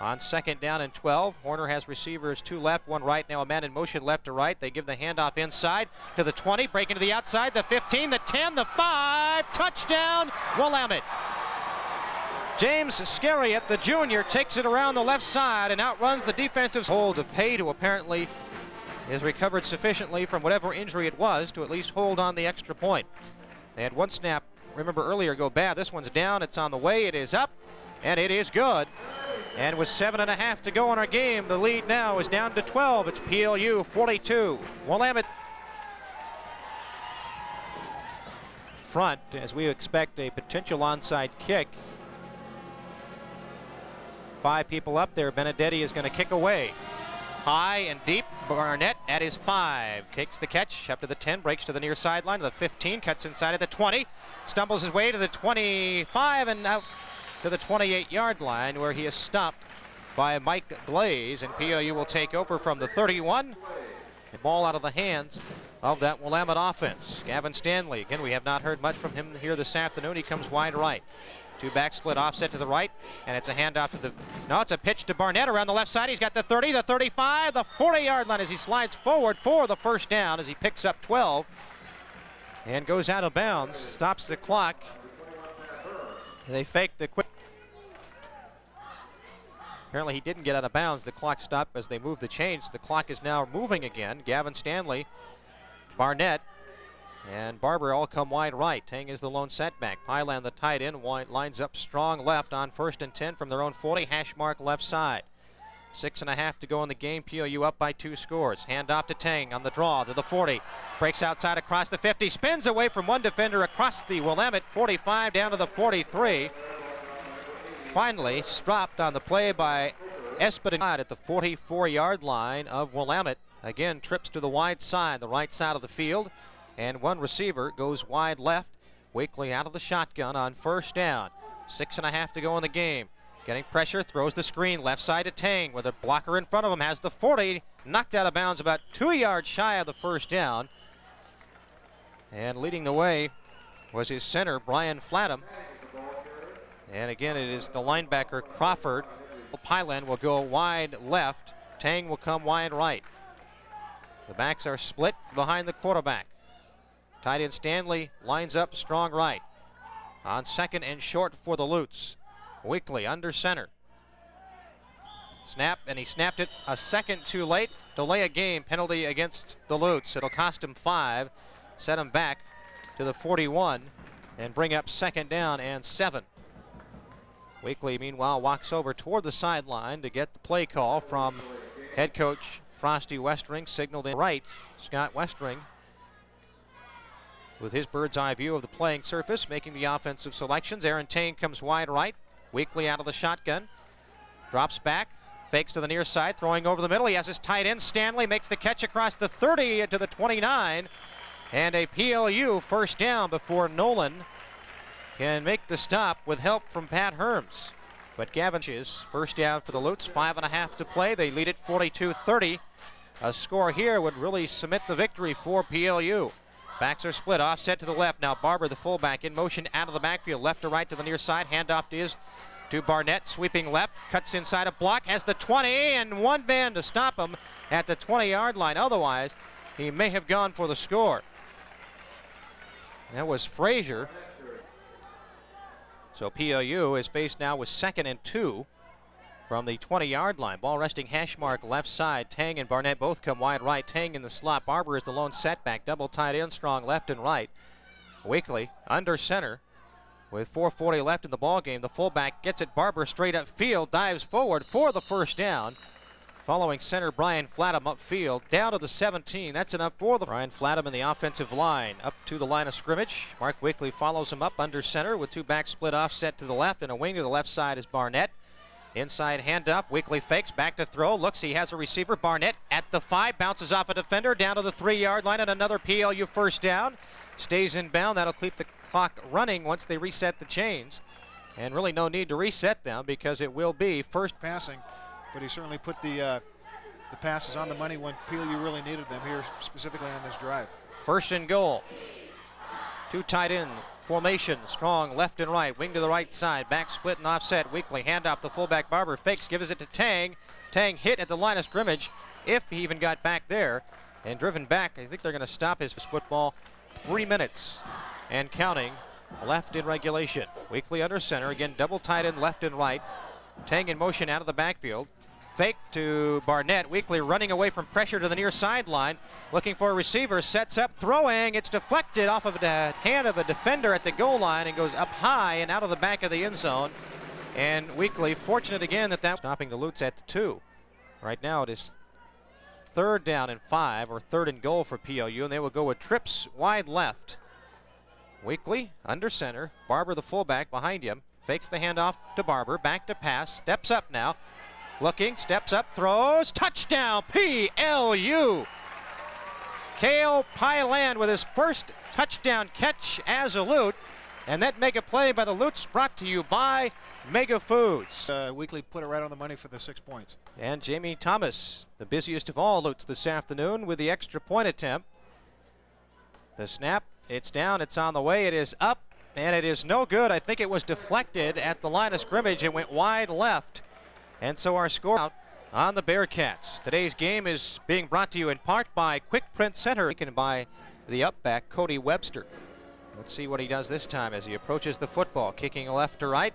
On 2nd down and 12, Horner has receivers 2 left, 1 right. Now a man in motion left to right. They give the handoff inside to the 20, breaking to the outside, the 15, the 10, the 5. Touchdown, Willamette. James Scariot, the junior, takes it around the left side and outruns the defensive hold of Pate, who apparently is recovered sufficiently from whatever injury it was to at least hold on the extra point. They had one snap, remember earlier, go bad. This one's down, it's on the way, it is up, and it is good. And with 7.5 to go in our game, the lead now is down to 12. It's PLU 42. Willamette front as we expect a potential onside kick. 5 people up there. Benedetti is going to kick away. High and deep. Barnett at his 5. Takes the catch up to the 10. Breaks to the near sideline to the 15. Cuts inside at the 20. Stumbles his way to the 25 and out to the 28-yard line, where he is stopped by Mike Glaze, and PLU will take over from the 31. The ball out of the hands of that Willamette offense. Gavin Stanley, again, we have not heard much from him here this afternoon. He comes wide right. 2 back split offset to the right, and it's a handoff to the, no, it's a pitch to Barnett around the left side. He's got the 30, the 35, the 40-yard line as he slides forward for the first down as he picks up 12 and goes out of bounds, stops the clock. They fake the quick. Apparently he didn't get out of bounds. The clock stopped as they moved the chains. The clock is now moving again. Gavin Stanley, Barnett, and Barber all come wide right. Tang is the lone setback. Pyland, the tight end, lines up strong left on 1st and 10 from their own 40, hash mark left side. 6.5 to go in the game. PLU up by 2 scores. Hand off to Tang on the draw to the 40. Breaks outside across the 50. Spins away from one defender across the Willamette 45 down to the 43. Finally stopped on the play by Espedin at the 44-yard line of Willamette. Again, trips to the wide side, the right side of the field. And one receiver goes wide left. Wakely out of the shotgun on 1st down. 6.5 to go in the game. Getting pressure, throws the screen left side to Tang, with a blocker in front of him, has the 40, knocked out of bounds about 2 yards shy of the first down. And leading the way was his center, Brian Flatham. And again, it is the linebacker, Crawford. Pyland will go wide left. Tang will come wide right. The backs are split behind the quarterback. Tight end Stanley lines up strong right. On 2nd and short for the Lutes. Weekly under center. Snap, and he snapped it a second too late. Delay a game penalty against the Lutes. It'll cost him 5. Set him back to the 41 and bring up 2nd down and 7. Weekly, meanwhile, walks over toward the sideline to get the play call from head coach Frosty Westring. Signaled in right, Scott Westring, with his bird's eye view of the playing surface, making the offensive selections. Aaron Tang comes wide right. Weekly out of the shotgun. Drops back. Fakes to the near side. Throwing over the middle. He has his tight end. Stanley makes the catch across the 30 to the 29. And a PLU first down before Nolan can make the stop with help from Pat Herms. But Gavin is first down for the Lutes. 5.5 to play. They lead it 42-30. A score here would really cement the victory for PLU. Backs are split, offset to the left. Now Barber, the fullback, in motion out of the backfield. Left to right to the near side. Handoff is to Barnett, sweeping left. Cuts inside a block, has the 20, and one man to stop him at the 20-yard line. Otherwise, he may have gone for the score. That was Frazier. So PLU is faced now with 2nd and 2. from the 20-yard line. Ball resting hash mark left side. Tang and Barnett both come wide right. Tang in the slot. Barber is the lone setback. Double tight end strong left and right. Weekly under center with 4:40 left in the ball game. The fullback gets it. Barber straight up field, dives forward for the first down. Following center Brian Flatham upfield down to the 17. That's enough for the Brian Flatham in the offensive line up to the line of scrimmage. Mark Weekly follows him up under center with two backs split offset to the left, and a wing to the left side is Barnett. Inside handoff. Weekly fakes, back to throw. Looks, he has a receiver. Barnett at the 5, bounces off a defender down to the 3-yard line, and another PLU first down. Stays inbound. That'll keep the clock running once they reset the chains. And really no need to reset them because it will be first
passing, but he certainly put the passes on the money when PLU really needed them here, specifically on this drive.
First and goal. Two tight end formation, strong left and right, wing to the right side, back split and offset. Weekly handoff, the fullback Barber fakes, gives it to Tang. Tang hit at the line of scrimmage, if he even got back there, and driven back. I think they're going to stop his football. 3 minutes and counting left in regulation. Weekly under center, again double tight end left and right. Tang in motion out of the backfield. Fake to Barnett. Weekly running away from pressure to the near sideline. Looking for a receiver. Sets up, throwing. It's deflected off of the hand of a defender at the goal line and goes up high and out of the back of the end zone. And Weekly fortunate again that stopping the Lutes at the 2. Right now it is 3rd down and 5, or 3rd and goal for PLU, and they will go with trips wide left. Weekly under center. Barber the fullback behind him. Fakes the handoff to Barber. Back to pass. Steps up now. Looking, steps up, throws, touchdown, PLU. Cale Pyland with his first touchdown catch as a Lute. And that mega play by the Lutes brought to you by Mega Foods.
Weekly put it right on the money for the 6 points.
And Jamie Thomas, the busiest of all Lutes this afternoon with the extra point attempt. The snap, it's down, it's on the way, it is up, and it is no good. I think it was deflected at the line of scrimmage and went wide left. And so our score out on the Bearcats. Today's game is being brought to you in part by Quick Print Center, taken by the upback Cody Webster. Let's see what he does this time as he approaches the football, kicking left to right.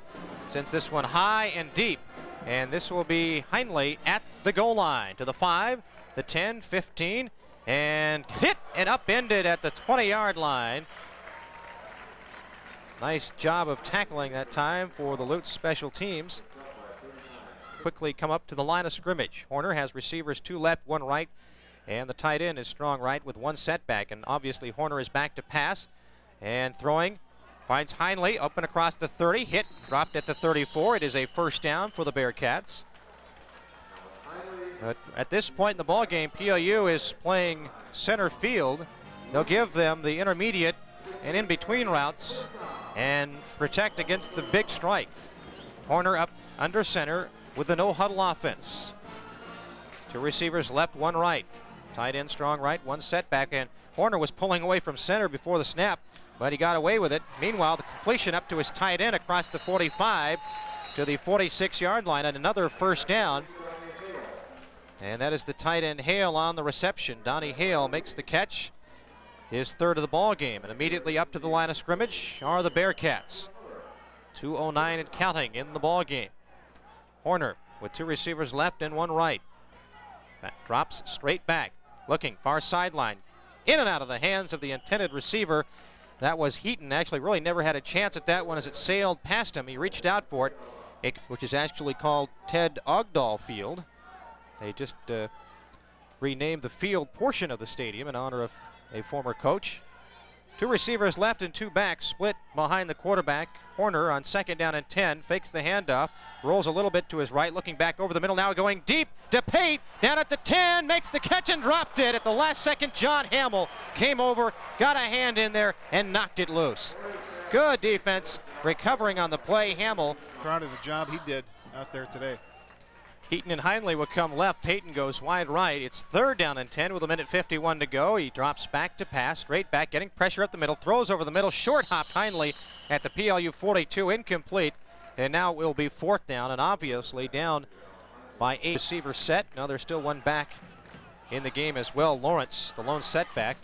Sends this one high and deep. And this will be Heinley at the goal line to the 5, the 10, 15, and hit and upended at the 20-yard line. Nice job of tackling that time for the Lutes special teams. Quickly come up to the line of scrimmage. Horner has receivers 2 left, 1 right, and the tight end is strong right with 1 setback. And obviously Horner is back to pass and throwing. Finds Heinley open across the 30, hit, dropped at the 34. It is a first down for the Bearcats. But at this point in the ball game, PLU is playing center field. They'll give them the intermediate and in-between routes and protect against the big strike. Horner up under center with the no-huddle offense. 2 receivers left, 1 right. Tight end strong right, 1 setback, and Horner was pulling away from center before the snap, but he got away with it. Meanwhile, the completion up to his tight end across the 45 to the 46-yard line, and another first down. And that is the tight end Hale on the reception. Donnie Hale makes the catch, his 3rd of the ball game, and immediately up to the line of scrimmage are the Bearcats. 2:09 and counting in the ball game. Horner with 2 receivers left and 1 right. That drops straight back, looking far sideline, in and out of the hands of the intended receiver. That was Heaton. Actually really never had a chance at that one as it sailed past him. He reached out for it, which is actually called Ted Ogdahl Field. They just renamed the field portion of the stadium in honor of a former coach. 2 receivers left and 2 backs split behind the quarterback. Horner on 2nd down and 10, fakes the handoff, rolls a little bit to his right, looking back over the middle, now going deep. DePate down at the 10, makes the catch and dropped it. At the last second, John Hamill came over, got a hand in there, and knocked it loose. Good defense, recovering on the play. Hamill.
Proud of the job he did out there today.
Heaton and Heinley will come left. Payton goes wide right. It's 3rd down and 10 with 1:51 to go. He drops back to pass, straight back, getting pressure up the middle, throws over the middle, short hopped Heinley at the PLU 42, incomplete. And now it will be 4th down, and obviously down by 8 receiver set. Now there's still 1 back in the game as well. Lawrence, the lone setback.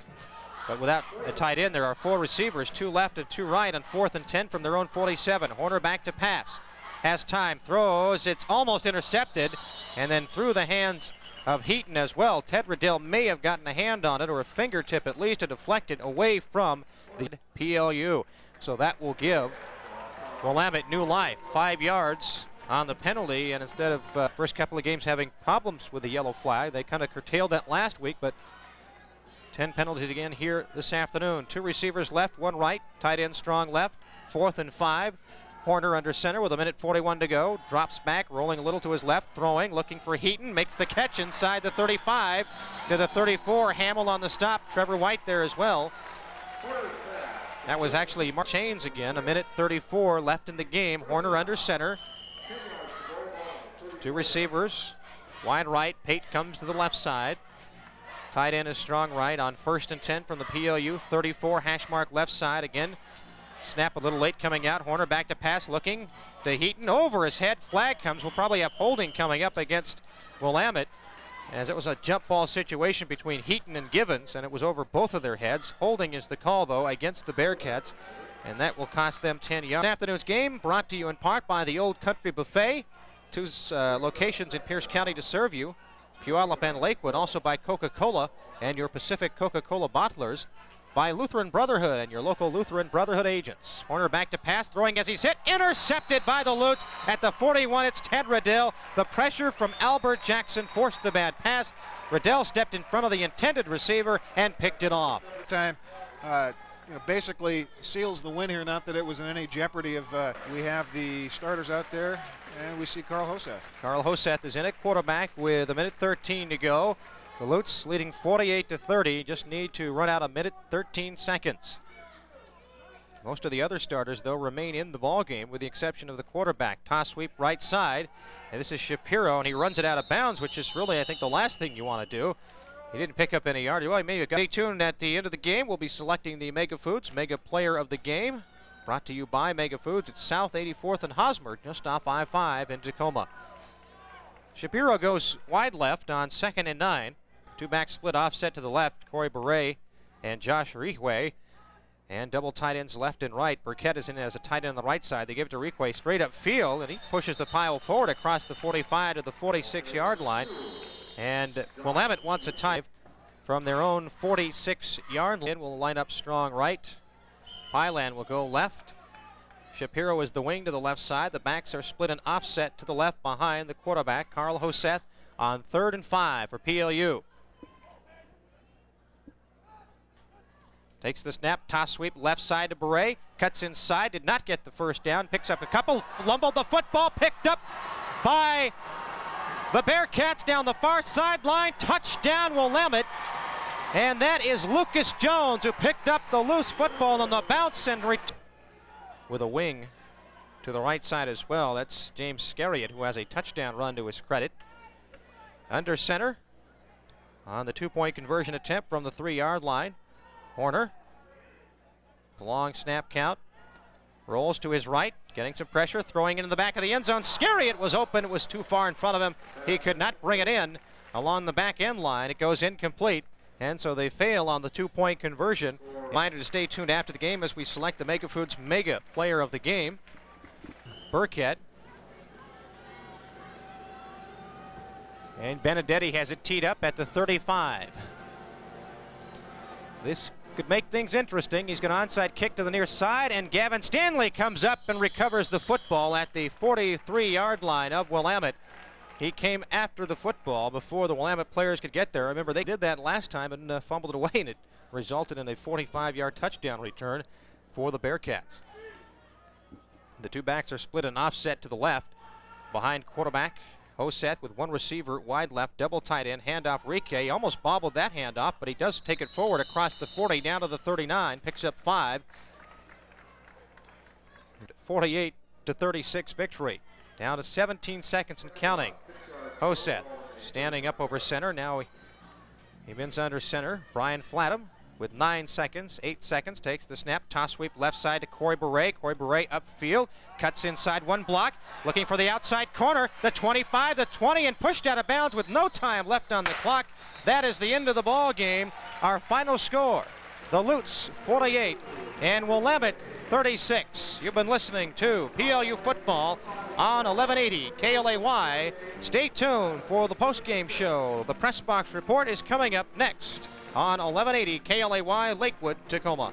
But without a tight end, there are 4 receivers, 2 left and 2 right on 4th and 10 from their own 47. Horner back to pass. has time, throws, it's almost intercepted, and then through the hands of Heaton as well. Ted Riddell may have gotten a hand on it, or a fingertip at least, to deflect it away from the PLU. So that will give Willamette new life. 5 yards on the penalty, and instead of first couple of games having problems with the yellow flag, they kind of curtailed that last week, but 10 penalties again here this afternoon. 2 receivers left, 1 right, tight end strong left, 4th and 5. Horner under center with 1:41 to go. Drops back, rolling a little to his left, throwing, looking for Heaton. Makes the catch inside the 35 to the 34. Hamill on the stop. Trevor White there as well. That was actually Mark Chains again. 1:34 left in the game. Horner under center. 2 receivers. Wide right. Pate comes to the left side. Tight end is strong right on 1st and 10 from the PLU. 34 hash mark left side again. Snap a little late coming out. Horner back to pass, looking to Heaton. Over his head. Flag comes. We'll probably have holding coming up against Willamette, as it was a jump ball situation between Heaton and Givens, and it was over both of their heads. Holding is the call, though, against the Bearcats, and that will cost them 10 yards. This afternoon's game brought to you in part by the Old Country Buffet. 2 locations in Pierce County to serve you. Puyallup and Lakewood, also by Coca-Cola and your Pacific Coca-Cola bottlers. By Lutheran Brotherhood and your local Lutheran Brotherhood agents. Horner back to pass, throwing as he's hit. Intercepted by the Lutes at the 41. It's Ted Riddell. The pressure from Albert Jackson forced the bad pass. Riddell stepped in front of the intended receiver and picked it off.
Time, basically seals the win here. Not that it was in any jeopardy of. We have the starters out there, and we see Carl Hoseth.
Carl Hoseth is in at quarterback with 1:13 to go. The Lutes leading 48-30, just need to run out 1:13 seconds. Most of the other starters, though, remain in the ball game, with the exception of the quarterback. Toss sweep right side, and this is Shapiro, and he runs it out of bounds, which is really, I think, the last thing you want to do. He didn't pick up any yardage. Well, he may have got. Stay tuned at the end of the game. We'll be selecting the Mega Foods Mega Player of the Game, brought to you by Mega Foods at South 84th and Hosmer, just off I-5 in Tacoma. Shapiro goes wide left on 2nd and 9. 2 back split offset to the left, Corey Beret and Josh Rihwe. And double tight ends left and right. Burkett is in as a tight end on the right side. They give it to Rihwe straight up field, and he pushes the pile forward across the 45 to the 46-yard line. And Willamette wants a tie from their own 46-yard line. Will line up strong right. Pyland will go left. Shapiro is the wing to the left side. The backs are split and offset to the left behind the quarterback, Carl Hoseth, on 3rd and 5 for PLU. Takes the snap, toss sweep, left side to Beret, cuts inside, did not get the first down, picks up a couple, fumbled the football, picked up by the Bearcats down the far sideline, touchdown Willamette, and that is Lucas Jones, who picked up the loose football on the bounce and with a wing to the right side as well. That's James Scariot, who has a touchdown run to his credit. Under center on the 2-point conversion attempt from the 3-yard line. Horner, the long snap count, rolls to his right, getting some pressure, throwing into the back of the end zone. Scariot was open, it was too far in front of him. He could not bring it in along the back end line. It goes incomplete, and so they fail on the 2-point conversion. Reminder to stay tuned after the game as we select the Mega Foods Mega Player of the Game. Burkett. And Benedetti has it teed up at the 35. This could make things interesting. He's going to onside kick to the near side, and Gavin Stanley comes up and recovers the football at the 43-yard line of Willamette. He came after the football before the Willamette players could get there. Remember, they did that last time and fumbled it away, and it resulted in a 45-yard touchdown return for the Bearcats. The 2 backs are split and offset to the left. Behind quarterback, Hoseth with 1 receiver wide left, double tight end, handoff Rike. He almost bobbled that handoff, but he does take it forward across the 40 down to the 39, picks up 5. 48-36 victory. Down to 17 seconds and counting. Hoseth standing up over center. Now he bends under center. Brian Flatham with 9 seconds, 8 seconds, takes the snap, toss sweep left side to Corey Beret. Corey Beret upfield, cuts inside, 1 block, looking for the outside corner, the 25, the 20, and pushed out of bounds with no time left on the clock. That is the end of the ball game. Our final score, the Lutes 48 and Willamette 36. You've been listening to PLU Football on 1180 KLAY. Stay tuned for the postgame show. The Press Box Report is coming up next on 1180 KLAY, Lakewood, Tacoma.